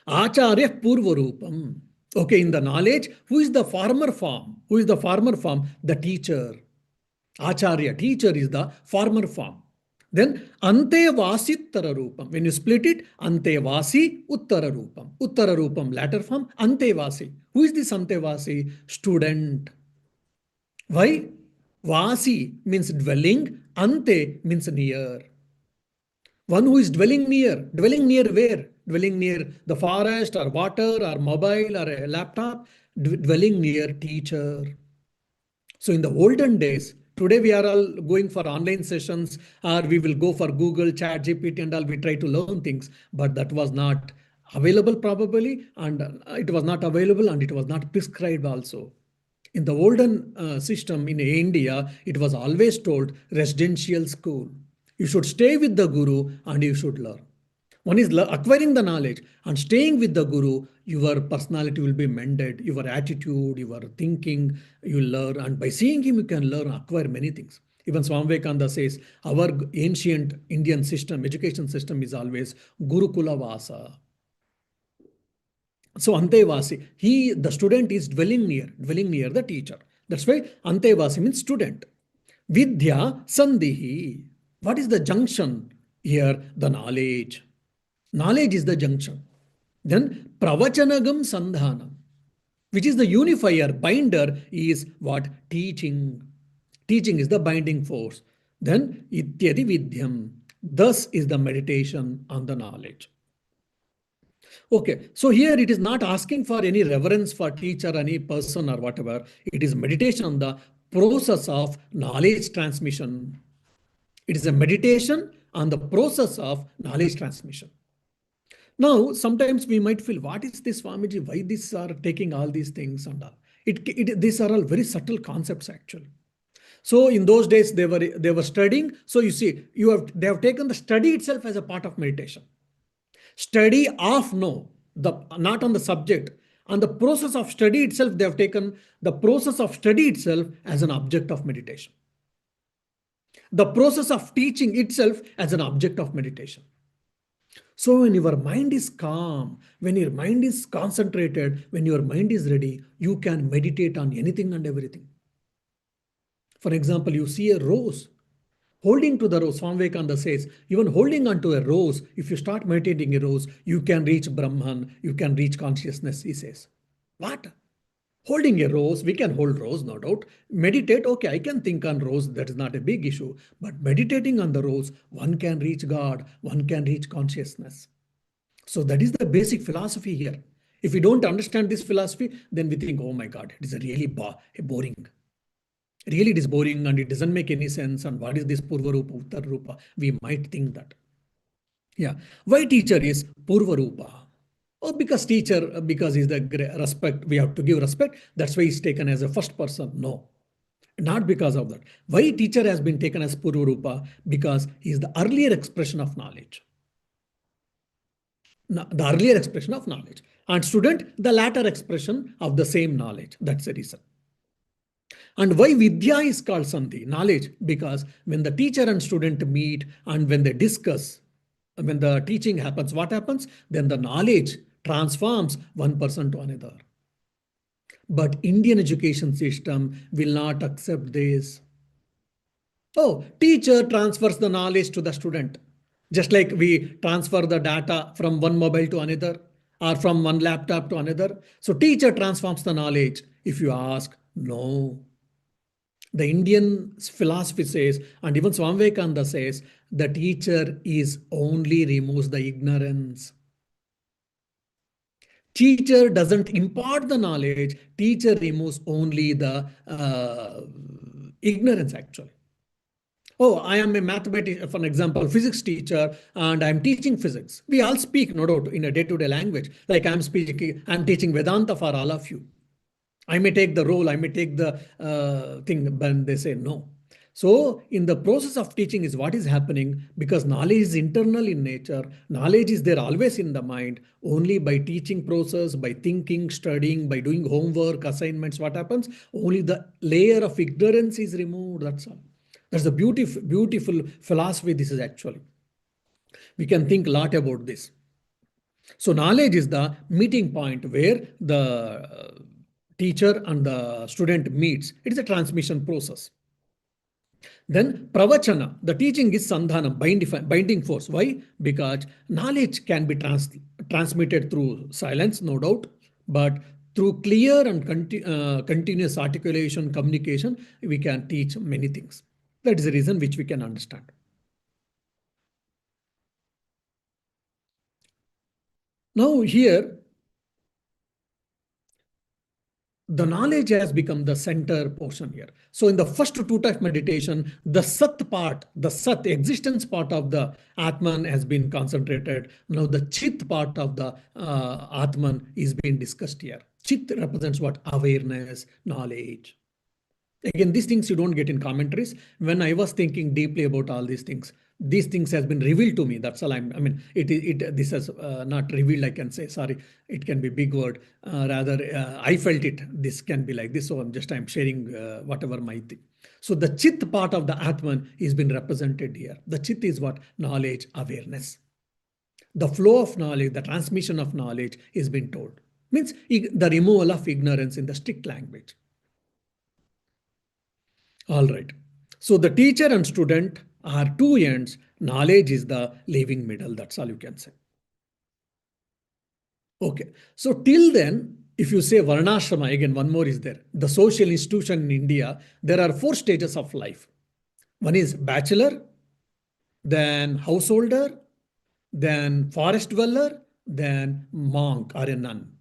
Acharya Purvarupam. Okay, in the knowledge, who is the former form? Who is the former form? The teacher. Acharya, teacher is the former form. Then Ante Vasi Uttara Rupam. When you split it, Ante Vasi Uttara Rupam. Uttara Rupam, latter form, Ante Vasi. Who is this Ante Vasi? Student. Why? Vasi means dwelling, Ante means near. One who is dwelling near where? Dwelling near the forest or water or mobile or a laptop, dwelling near teacher. So in the olden days, today we are all going for online sessions or we will go for Google, Chat, GPT and all, we try to learn things, but that was not available probably and it was not available and it was not prescribed also. In the olden system in India, it was always told residential school. You should stay with the guru and you should learn. One is acquiring the knowledge and staying with the guru, your personality will be mended, your attitude, your thinking, you learn. And by seeing him, you can learn, acquire many things. Even Swami Vivekananda says, our ancient Indian system, education system is always Gurukula Vasa. So Antevasi, the student is dwelling near the teacher. That's why Antevasi means student. Vidya Sandhihi. What is the junction here? The knowledge. Knowledge is the junction. Then Pravachanagam Sandhanam, which is the unifier, binder is what? Teaching. Teaching is the binding force. Then Ityadi Vidyam. Thus is the meditation on the knowledge. Okay, so here it is not asking for any reverence for teacher, any person or whatever. It is meditation on the process of knowledge transmission. It is a meditation on the process of knowledge transmission. Now, sometimes we might feel, what is this Swamiji? Why these are taking all these things and all? These are all very subtle concepts actually. So in those days they were studying. So you see, they have taken the study itself as a part of meditation. Study of not on the subject. On the process of study itself, they have taken the process of study itself as an object of meditation. The process of teaching itself as an object of meditation. So when your mind is calm, when your mind is concentrated, when your mind is ready, you can meditate on anything and everything. For example, you see a rose. Holding to the rose, Swami Vivekananda says, even holding onto a rose, if you start meditating a rose, you can reach Brahman, you can reach consciousness, he says. What? Holding a rose, we can hold rose, no doubt. Meditate, okay, I can think on rose, that is not a big issue. But meditating on the rose, one can reach God, one can reach consciousness. So that is the basic philosophy here. If we don't understand this philosophy, then we think, oh my God, it is a really boring. Really, it is boring and it doesn't make any sense. And what is this Purva Rupa, Uttar Rupa? We might think that. Yeah. Why teacher is Purva Rupa? Oh, because teacher, because he's the respect, we have to give respect. That's why he's taken as a first person. No, not because of that. Why teacher has been taken as Purva Rupa? Because he is the earlier expression of knowledge. The earlier expression of knowledge. And student, the latter expression of the same knowledge. That's the reason. And why Vidya is called Sandhi, knowledge? Because when the teacher and student meet and when they discuss, when the teaching happens, what happens? Then the knowledge transforms one person to another. But Indian education system will not accept this. Oh, teacher transfers the knowledge to the student. Just like we transfer the data from one mobile to another or from one laptop to another. So teacher transforms the knowledge. If you ask, no. The Indian philosophy says, and even Swami Vivekananda says, the teacher is only removes the ignorance. Teacher doesn't impart the knowledge, teacher removes only the ignorance actually. Oh, I am a mathematician, for example, physics teacher, and I'm teaching physics. We all speak, no doubt, in a day-to-day language. Like I'm teaching Vedanta for all of you. I may take the role, I may take the thing, but they say no. So in the process of teaching is what is happening, because knowledge is internal in nature. Knowledge is there always in the mind. Only by teaching process, by thinking, studying, by doing homework, assignments, what happens? Only the layer of ignorance is removed. That's all. That's a beautiful philosophy. This is actually. We can think a lot about this. So knowledge is the meeting point where the teacher and the student meets. It is a transmission process. Then pravachana, the teaching is sandhanam, binding force. Why? Because knowledge can be transmitted through silence, no doubt, but through clear and continuous articulation, communication, we can teach many things. That is the reason which we can understand. Now here, the knowledge has become the center portion here. So in the first two types of meditation, the sat part, the sat existence part of the Atman has been concentrated. Now the chit part of the Atman is being discussed here. Chit represents what? Awareness, knowledge. Again, these things you don't get in commentaries. When I was thinking deeply about all these things has been revealed to me. That's all I mean, this has not revealed, I can say, sorry, it can be big word. Rather, I felt it, this can be like this. So I'm sharing whatever my thing. So the chit part of the Atman is been represented here. The chit is what? Knowledge, awareness. The flow of knowledge, the transmission of knowledge is being told. Means the removal of ignorance in the strict language. All right. So the teacher and student are two ends. Knowledge is the living middle. That's all you can say. Okay. So till then, if you say Varnashrama, again, one more is there. The social institution in India, there are 4 stages of life. One is bachelor, then householder, then forest dweller, then monk or a nun.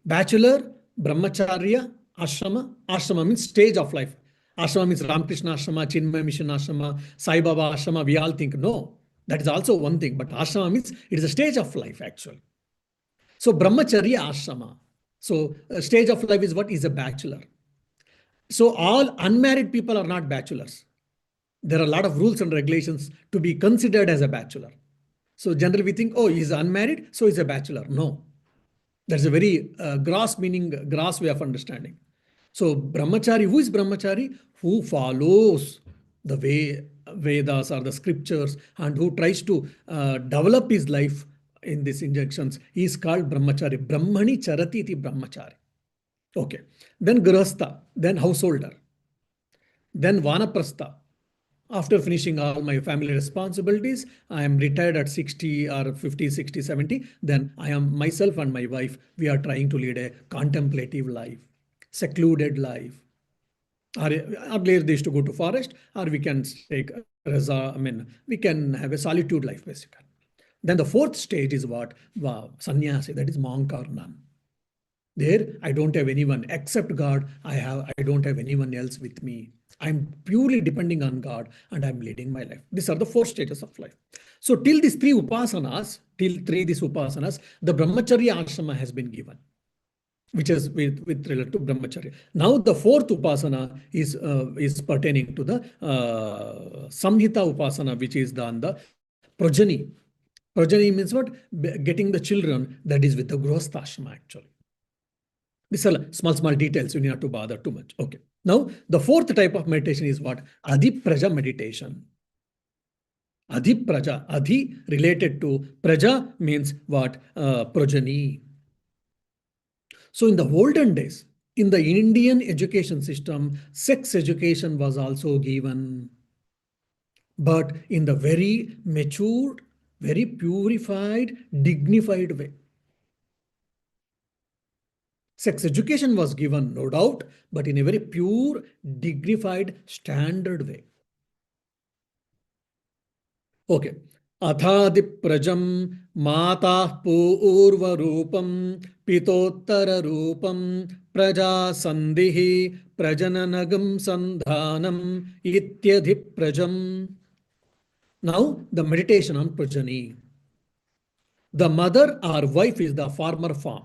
Bachelor, brahmacharya, ashrama. Ashrama means stage of life. Ashrama means Ramakrishna Ashrama, Chinmay Mission Ashrama, Sai Baba Ashrama. We all think no. That is also one thing. But ashrama means it is a stage of life actually. So brahmacharya ashrama. So stage of life is what? Is a bachelor. So all unmarried people are not bachelors. There are a lot of rules and regulations to be considered as a bachelor. So generally we think, oh, he's unmarried, so he's a bachelor. No. That's a very gross way of understanding. So brahmachari, who is brahmachari? Who follows the Vedas or the scriptures and who tries to develop his life in these injunctions is called brahmachari. Brahmani charati iti brahmachari. Okay. Then grahastha, then householder, then vanaprastha. After finishing all my family responsibilities, I am retired at 60 or 50, 60, 70. Then I am myself and my wife, we are trying to lead a contemplative life, secluded life. Earlier they used to go to forest, or we can take we can have a solitude life basically. Then the 4th stage is what? Sannyasi, that is monk or nun. There, I don't have anyone except God. I don't have anyone else with me. I'm purely depending on God and I'm leading my life. These are the 4 stages of life. So till these 3 upasanas, the brahmacharya ashrama has been given, which is with relate to brahmacharya. Now the 4th upasana is pertaining to the samhita upasana, which is on the progeny. Progeny means what? Getting the children, that is with the grihastha ashrama actually. These are small details. You need not to bother too much. Okay. Now, the 4th type of meditation is what? Adhipraja meditation. Adhipraja. Adhi related to praja means what? Progeny. So in the olden days, in the Indian education system, sex education was also given. But in the very matured, very purified, dignified way. Sex education was given, no doubt, but in a very pure, dignified, standard way. Okay. अथादिप्रजं माताः पूर्वरूपं पितोत्तररूपं प्रजासन्धिः प्रजननगं सन्धानम् इत्यधिप्रजम्. Now the meditation on progeny. The mother or wife is the former form.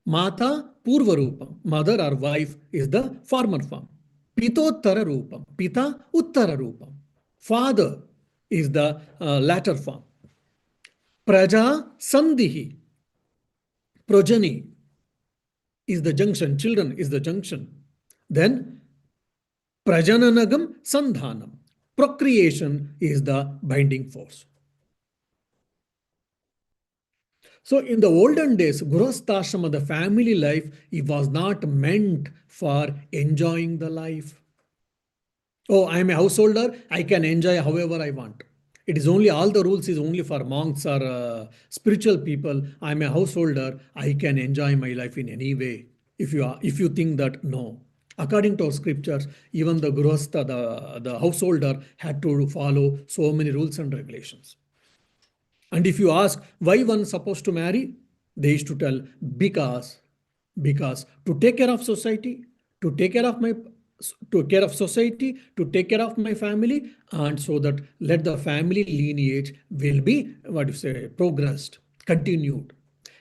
Mata Purva Rupam. Mother or wife is the former form. Pitottara Rupam. Pita Uttara Rupam. Father is the latter form. Praja Sandhihi. Progeny is the junction. Children is the junction. Then Prajananagam Sandhanam. Procreation is the binding force. So in the olden days, Grihastha, the family life, it was not meant for enjoying the life. Oh, I am a householder, I can enjoy however I want. It is only, all the rules is only for monks or spiritual people. I am a householder, I can enjoy my life in any way. If you think that, no. According to our scriptures, even the Grihastha, the householder, had to follow so many rules and regulations. And if you ask why one is supposed to marry, they used to tell because to take care of society, to take care of my to care of society, to take care of my family, and so that let the family lineage will be what you say progressed, continued.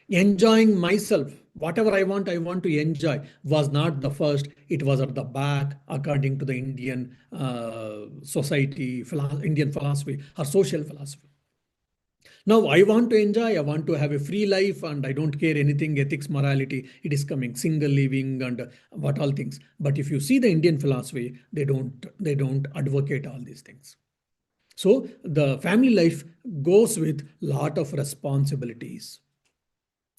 Enjoying myself, whatever I want to enjoy was not the first, it was at the back according to the Indian society, Indian philosophy or social philosophy. Now I want to enjoy, I want to have a free life, and I don't care anything, ethics, morality, it is coming, single living and what all things. But if you see the Indian philosophy, they don't advocate all these things. So the family life goes with lot of responsibilities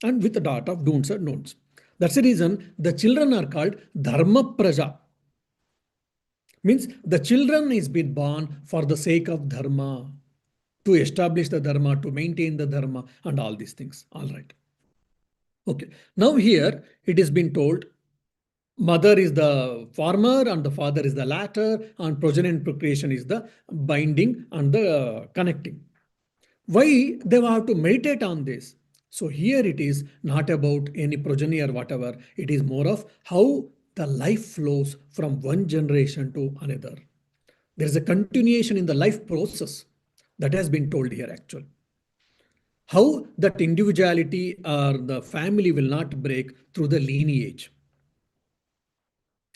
and with a lot of don'ts and don'ts. That's the reason the children are called Dharma Praja. Means the children is been born for the sake of Dharma, to establish the Dharma, to maintain the Dharma, and all these things. All right. Okay. Now here it is been told mother is the former and the father is the latter, and progeny and procreation is the binding and the connecting. Why they have to meditate on this? So here it is not about any progeny or whatever. It is more of how the life flows from one generation to another. There is a continuation in the life process that has been told here actually. How that individuality or the family will not break through the lineage.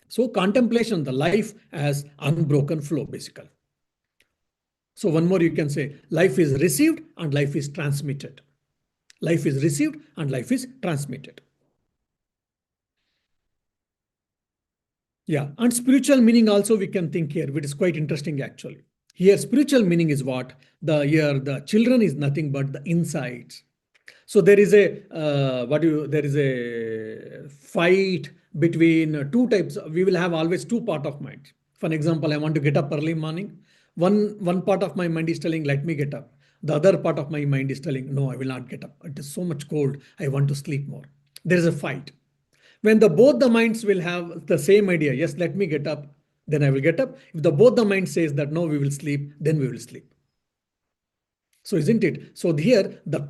So contemplation, the life as unbroken flow basically. So one more you can say, life is received and life is transmitted. Life is received and life is transmitted. Yeah, and spiritual meaning also we can think here, which is quite interesting actually. Here spiritual meaning is what? The children is nothing but the insights. So there is a fight between two types. We will have always two part of mind. For example, I want to get up early morning. One part of my mind is telling, let me get up. The other part of my mind is telling, no, I will not get up. It is so much cold. I want to sleep more. There is a fight. When both the minds will have the same idea, yes, let me get up, then I will get up. If both the mind says that no, we will sleep, then we will sleep. So isn't it? So here the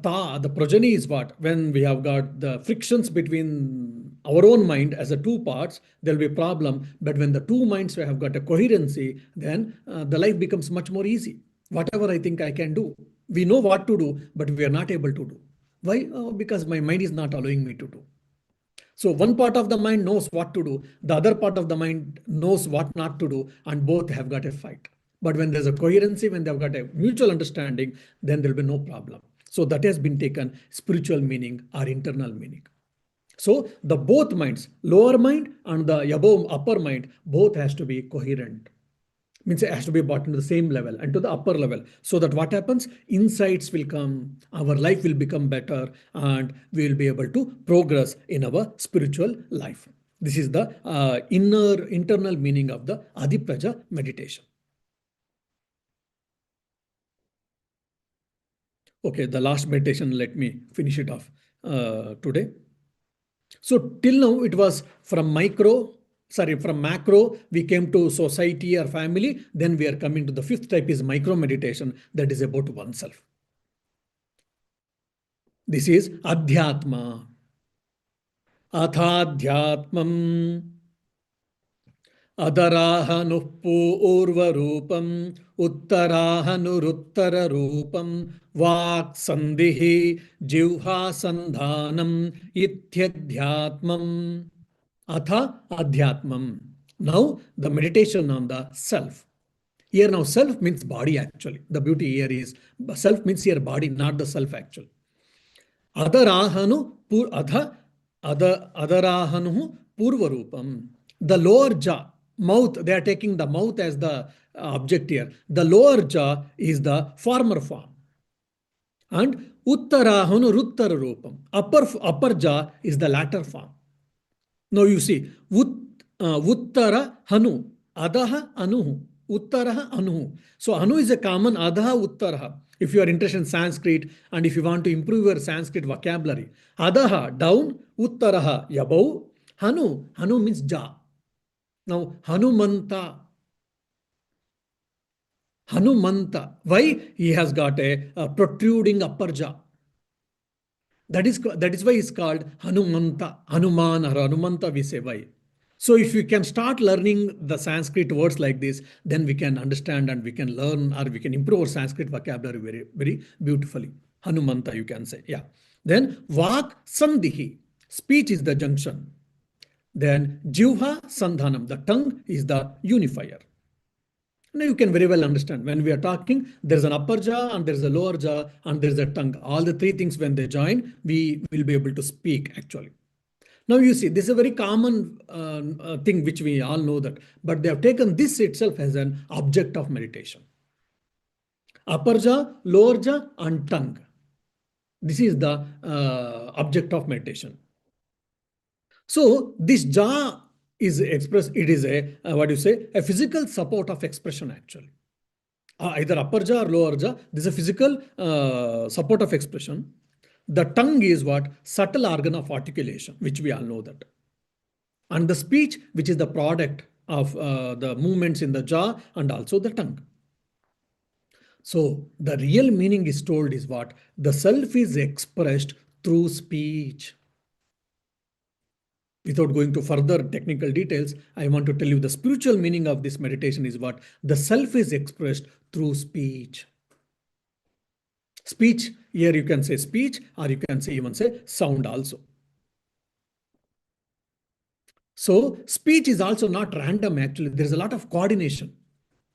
progeny is what? When we have got the frictions between our own mind as a two parts, there will be a problem. But when the two minds have got a coherency, then the life becomes much more easy. Whatever I think I can do, we know what to do, but we are not able to do. Why? Because my mind is not allowing me to do. So one part of the mind knows what to do, the other part of the mind knows what not to do, and both have got a fight. But when there's a coherency, when they've got a mutual understanding, then there'll be no problem. So that has been taken spiritual meaning or internal meaning. So the both minds, lower mind and the above upper mind, both has to be coherent. Means it has to be brought into the same level and to the upper level, so that what happens, insights will come, our life will become better, and we will be able to progress in our spiritual life. This is the internal meaning of the Adipraja meditation. Okay, the last meditation, let me finish it off today. So till now it was from micro, Sorry, from macro, we came to society or family. Then we are coming to the fifth type is micro meditation, that is about oneself. This is Adhyatma. Athadhyatmam adarahanuh purvarupam uttarahanuruttararupam vak sandhihi jivha sandhanam ityadhyatmam atha adhyatmam. Now the meditation on the self. Here now self means body actually. The beauty here is self means here body, not the self actually. Adarahanu Adarahanu Purvarupam. The lower jaw, mouth, they are taking the mouth as the object here. The lower jaw is the former form. And Uttarahanu Ruttararupam. Upper jaw is the latter form. Now you see, Uttara Hanu, Adaha Anuhu, Uttaraha Anuhu. So Anu is a common Adaha Uttaraha. If you are interested in Sanskrit and if you want to improve your Sanskrit vocabulary, Adaha down, Uttaraha above, Hanu means jaw. Now Hanumanta, why he has got a protruding upper jaw? That is why it's called Hanumanta, Hanuman or Hanumanta, we say why. So if you can start learning the Sanskrit words like this, then we can understand and we can learn or we can improve our Sanskrit vocabulary very, very beautifully. Hanumanta, you can say. Yeah. Then Vak Sandhihi. Speech is the junction. Then Jivha Sandhanam. The tongue is the unifier. Now you can very well understand when we are talking, there's an upper jaw and there's a lower jaw and there's a tongue. All the three things when they join, we will be able to speak actually. Now you see, this is a very common thing which we all know that, but they have taken this itself as an object of meditation. Upper jaw, lower jaw and tongue. This is the object of meditation. So this jaw is expressed, it is a, a physical support of expression actually. Either upper jaw or lower jaw, this is a physical support of expression. The tongue is what? Subtle organ of articulation, which we all know that. And the speech, which is the product of the movements in the jaw and also the tongue. So the real meaning is told is what? The self is expressed through speech. Without going to further technical details, I want to tell you the spiritual meaning of this meditation is what? The self is expressed through speech. Speech, here you can say speech or you can say even say sound also. So speech is also not random actually. There is a lot of coordination.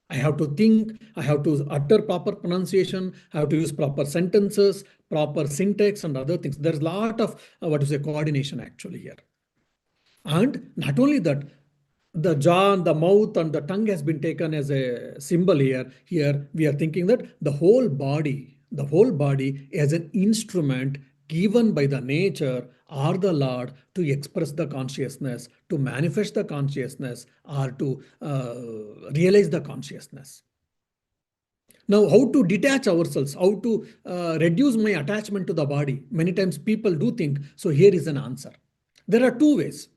I have to think, I have to utter proper pronunciation, I have to use proper sentences, proper syntax and other things. There's a lot of coordination actually here. And not only that, the jaw and the mouth and the tongue has been taken as a symbol here. Here we are thinking that the whole body as an instrument given by the nature or the Lord to express the consciousness, to manifest the consciousness or to realize the consciousness. Now, how to detach ourselves, how to reduce my attachment to the body? Many times people do think, so here is an answer. There are two ways.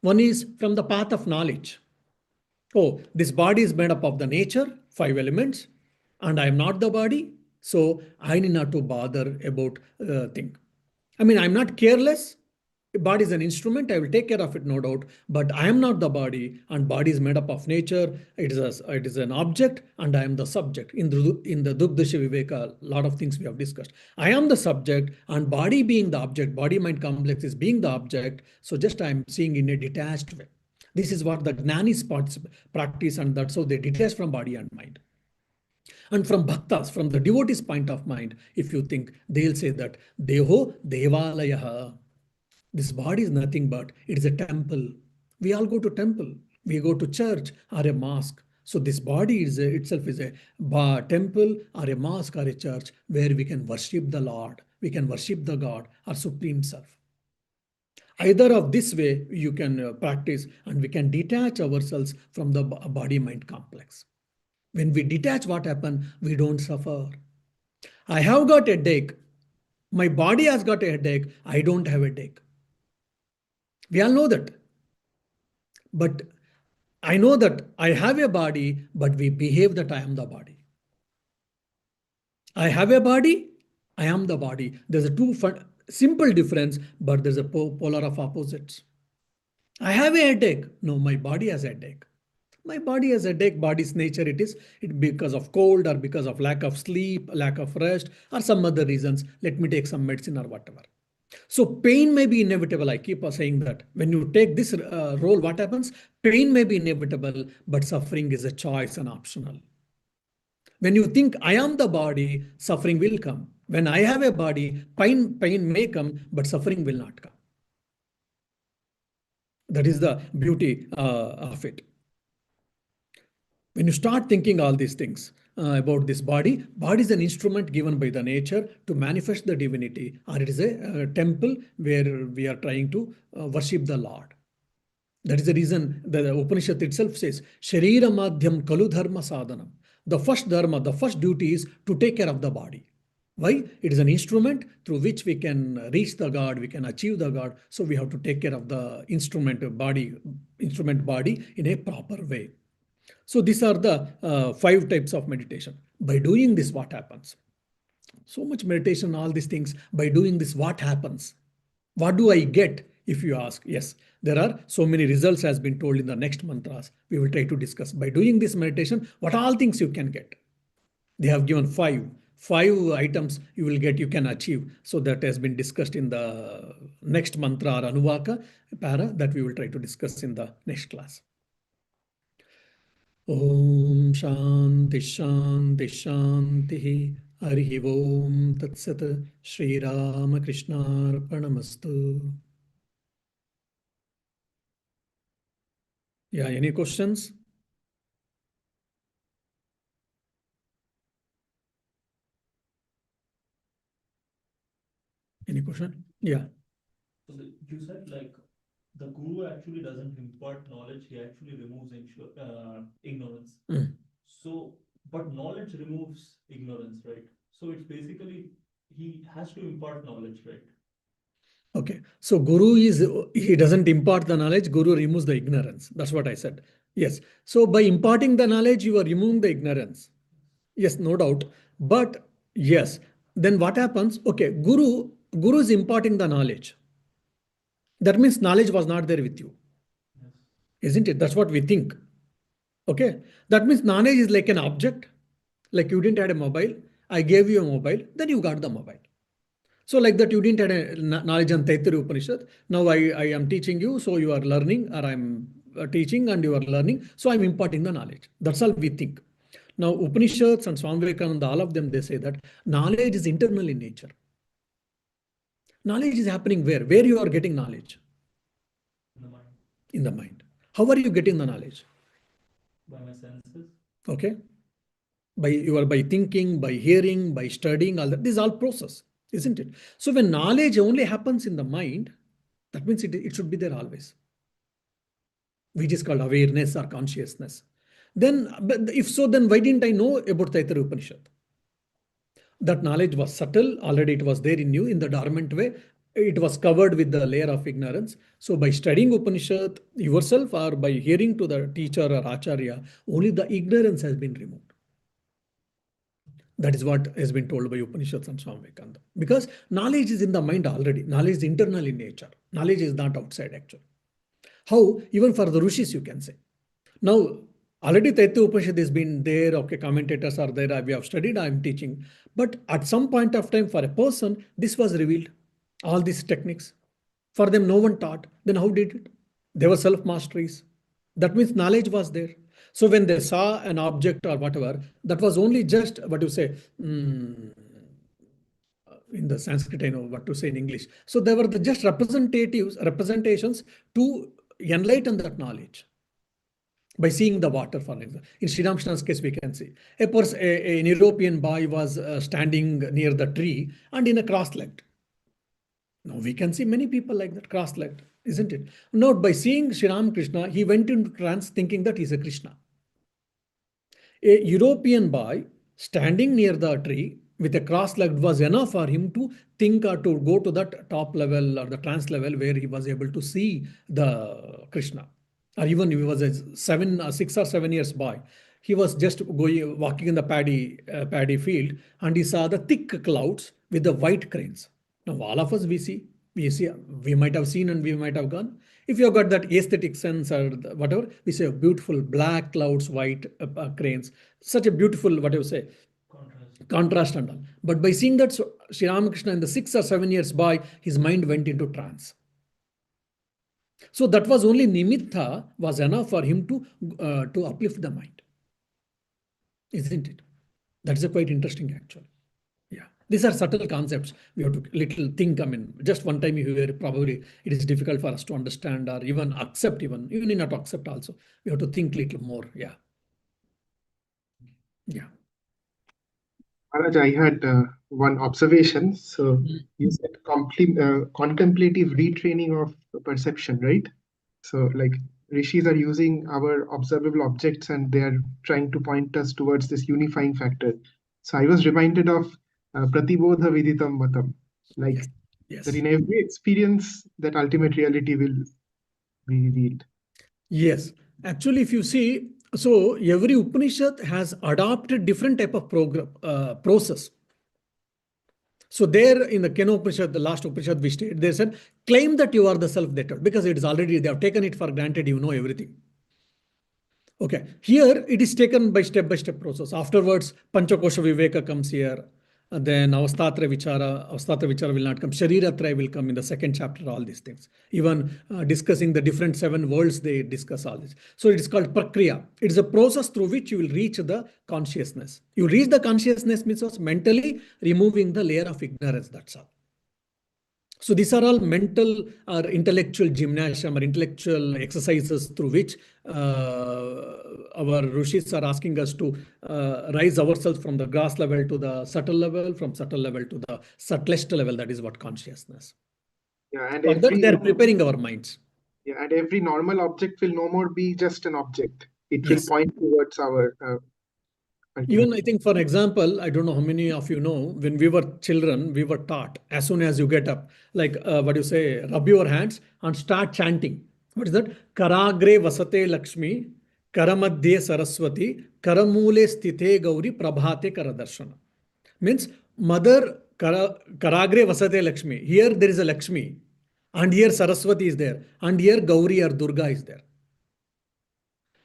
One is from the path of knowledge. Oh, this body is made up of the nature, 5 elements, and I am not the body, so I need not to bother about thing. I mean, I'm not careless. Body is an instrument. I will take care of it, no doubt. But I am not the body, and body is made up of nature. It is an object, and I am the subject. In the Dugdasha Viveka, a lot of things we have discussed. I am the subject, and body being the object, body-mind complex is being the object. So just I am seeing in a detached way. This is what the Jnanis practice, and that's how they detach from body and mind. And from bhaktas, from the devotees' point of mind, if you think, they'll say that Deho Devalayaha. This body is nothing but it is a temple. We all go to temple. We go to church or a mosque. So this body itself is a temple or a mosque or a church where we can worship the Lord. We can worship the God, our Supreme Self. Either of this way you can practice and we can detach ourselves from the body-mind complex. When we detach, what happens? We don't suffer. I have got a headache. My body has got a headache. I don't have a headache. We all know that. But I know that I have a body, but we behave that I am the body. I have a body, I am the body. There's a simple difference, but there's a polar of opposites. I have a headache. No, my body has a headache. My body has a headache. Body's nature it because of cold or because of lack of sleep, lack of rest, or some other reasons. Let me take some medicine or whatever. So pain may be inevitable. I keep saying that when you take this role, what happens? Pain may be inevitable, but suffering is a choice and optional. When you think I am the body, suffering will come. When I have a body, pain may come, but suffering will not come. That is the beauty of it. When you start thinking all these things about this body is an instrument given by the nature to manifest the divinity, or it is a temple where we are trying to worship the Lord. That is the reason the Upanishad itself says, Sharira Madhyam Kalu Dharma Sadhanam. The first dharma, the first duty is to take care of the body. Why? It is an instrument through which we can reach the God, we can achieve the God. So we have to take care of the instrument body in a proper way. So these are the 5 types of meditation. By doing this, what happens? So much meditation, all these things. By doing this, what happens? What do I get? If you ask, yes, there are so many results has been told in the next mantras. We will try to discuss. By doing this meditation, what all things you can get? They have given five items you will get, you can achieve. So that has been discussed in the next mantra or anuvaka para that we will try to discuss in the next class. Om Shanti Shanti Shanti Harihi Om Tat Sat Shri Ramakrishna Arpanamastu. Yeah, any questions? Any question? Yeah. So you said like the guru actually doesn't impart knowledge, he actually removes ignorance. So, but knowledge removes ignorance, right? So it's basically he has to impart knowledge, right? Okay. So he doesn't impart the knowledge, guru removes the ignorance. That's what I said. Yes. So by imparting the knowledge, you are removing the ignorance. Yes, no doubt. But yes, then what happens? Okay, guru is imparting the knowledge. That means knowledge was not there with you. Yes. Isn't it? That's what we think. Okay. That means knowledge is like an object. Like you didn't have a mobile. I gave you a mobile, then you got the mobile. So like that, you didn't have a knowledge on Taittiriya Upanishad. Now I am teaching you, so you are learning, or I'm teaching and you are learning. So I'm imparting the knowledge. That's all we think. Now Upanishads and Swami Vivekananda, all of them, they say that knowledge is internal in nature. Knowledge is happening where? Where you are getting knowledge? In the mind. In the mind. How are you getting the knowledge? By my senses. Okay. By thinking, by hearing, by studying, all that. This is all process, isn't it? So when knowledge only happens in the mind, that means it should be there always, which is called awareness or consciousness. Then, if so, then why didn't I know about Taittiriya Upanishad? That knowledge was subtle, already it was there in you in the dormant way. It was covered with the layer of ignorance. So by studying Upanishad yourself or by hearing to the teacher or acharya, only the ignorance has been removed. That is what has been told by Upanishads and Swami Vivekananda. Because knowledge is in the mind already. Knowledge is internal in nature. Knowledge is not outside actually. How? Even for the rishis you can say. Now, already Taittiriya Upanishad has been there, okay, commentators are there, we have studied, I am teaching. But at some point of time for a person, this was revealed. All these techniques. For them, no one taught. Then how did it? They were self-masteries. That means knowledge was there. So when they saw an object or whatever, that was only just, what you say, in the Sanskrit, I know what to say in English. So they were just representations to enlighten that knowledge. By seeing the water, for example. In Sri Ramakrishna's case, we can see an European boy was standing near the tree and in a cross-legged. Now we can see many people like that, cross-legged, isn't it? Note, by seeing Sri Ramakrishna, he went into trance thinking that he's a Krishna. A European boy standing near the tree with a cross-legged was enough for him to think or to go to that top level or the trance level where he was able to see the Krishna. or even he was a 6 or 7 years boy. He was just walking in the paddy field, and he saw the thick clouds with the white cranes. Now, all of us we might have seen and we might have gone. If you have got that aesthetic sense or whatever, we say beautiful black clouds, white cranes, such a beautiful, what do you say, contrast and all. But by seeing that Sri Ramakrishna in the 6 or 7 years boy, his mind went into trance. So that was only nimitta was enough for him to uplift the mind, isn't it? That's a quite interesting actually. Yeah, these are subtle concepts. We have to little think. I mean, just one time you hear, probably it is difficult for us to understand or even accept. Even not to accept also, we have to think little more. Yeah, yeah. Maharaj, I had one observation. So you said contemplative retraining of perception, right? So like rishis are using our observable objects and they're trying to point us towards this unifying factor. So I was reminded of pratibodha viditam matam, like Yes. that in every experience that ultimate reality will be revealed. Yes, actually, if you see, so every Upanishad has adopted different type of process. So there in the Kena Upanishad, the last Upanishad we stated, they said, claim that you are the self-detector, because it is already, they have taken it for granted, you know everything. Okay, here it is taken by step process. Afterwards, Panchakosha Viveka comes here. And then Avastatra Vichara will not come. Shariratraya will come in the second chapter, all these things. Even discussing the different 7 worlds, they discuss all this. So it is called Prakriya. It is a process through which you will reach the consciousness. You reach the consciousness means mentally removing the layer of ignorance, that's all. So these are all mental or intellectual gymnasium or intellectual exercises through which our rishis are asking us to rise ourselves from the gross level to the subtle level, from subtle level to the subtlest level, that is what consciousness. Yeah, and For that, they are preparing our minds. Yeah, and every normal object will no more be just an object. It Yes. will point towards our Even I think, for example, I don't know how many of you know, when we were children, we were taught as soon as you get up, like what do you say, rub your hands and start chanting. What is that? Karagre vasate Lakshmi, Karamadhye Saraswati, Karamule sthite Gauri, Prabhate Karadarshana. Means mother Karagre vasate Lakshmi. Here there is a Lakshmi, and here Saraswati is there, and here Gauri or Durga is there.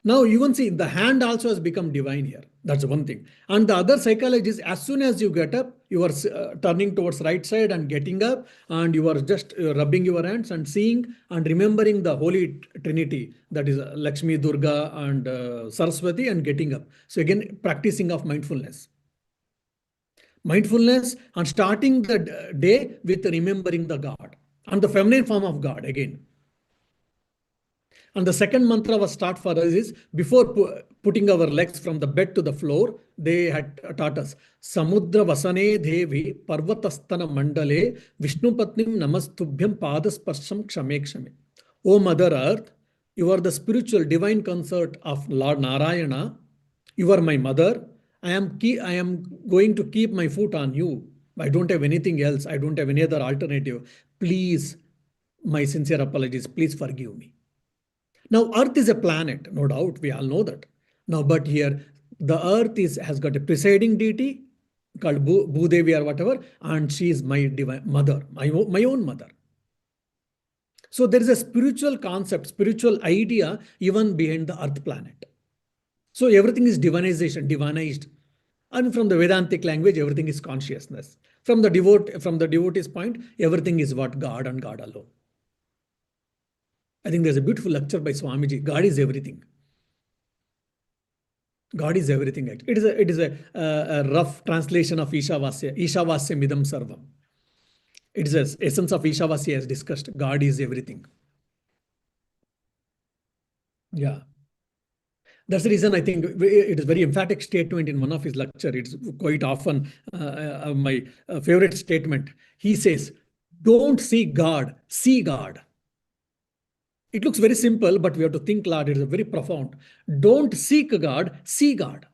Now you can see the hand also has become divine here. That's one thing. And the other psychology is, as soon as you get up, you are turning towards right side and getting up, and you are just rubbing your hands and seeing and remembering the Holy Trinity, that is Lakshmi, Durga and Saraswati, and getting up. So again, practicing of mindfulness. Mindfulness and starting the day with remembering the God and the feminine form of God again. And the second mantra was taught for us is, before putting our legs from the bed to the floor, they had taught us, Samudra Vasane Devi Parvatastana Mandale Vishnupatnim Namastubhyam Padasparsham Kshame Kshame. O Mother Earth, you are the spiritual divine consort of Lord Narayana. You are my mother. I am going to keep my foot on you. I don't have anything else. I don't have any other alternative. Please, my sincere apologies. Please forgive me. Now, Earth is a planet, no doubt, we all know that. Now, but here, the Earth has got a presiding deity called Bhudevi or whatever, and she is my divine mother, my own mother. So there is a spiritual concept, spiritual idea even behind the Earth planet. So everything is divinized. And from the Vedantic language, everything is consciousness. From the devotee's point, everything is what? God and God alone. I think there's a beautiful lecture by Swamiji. God is everything. God is everything. It is a rough translation of Ishavasya. Ishavasya midam sarvam. It is the essence of Ishavasya as discussed. God is everything. Yeah. That's the reason I think it is very emphatic statement in one of his lecture. It's quite often my favorite statement. He says, don't see God, see God. It looks very simple, but we have to think, Lord, it is very profound. Don't seek God, see God.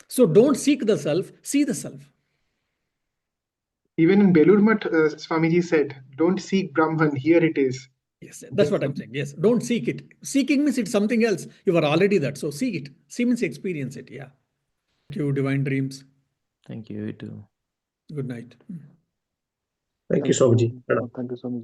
So don't seek the self, see the self. Even in Belur Math, Swamiji said, don't seek Brahman, here it is. Yes, that's what I'm saying. Yes, don't seek it. Seeking means it's something else. You are already that. So seek it. See means experience it. Yeah. Thank you, divine dreams. Thank you, you too. Good night. Thank you, Swamiji. Pranam. Thank you, Swamiji.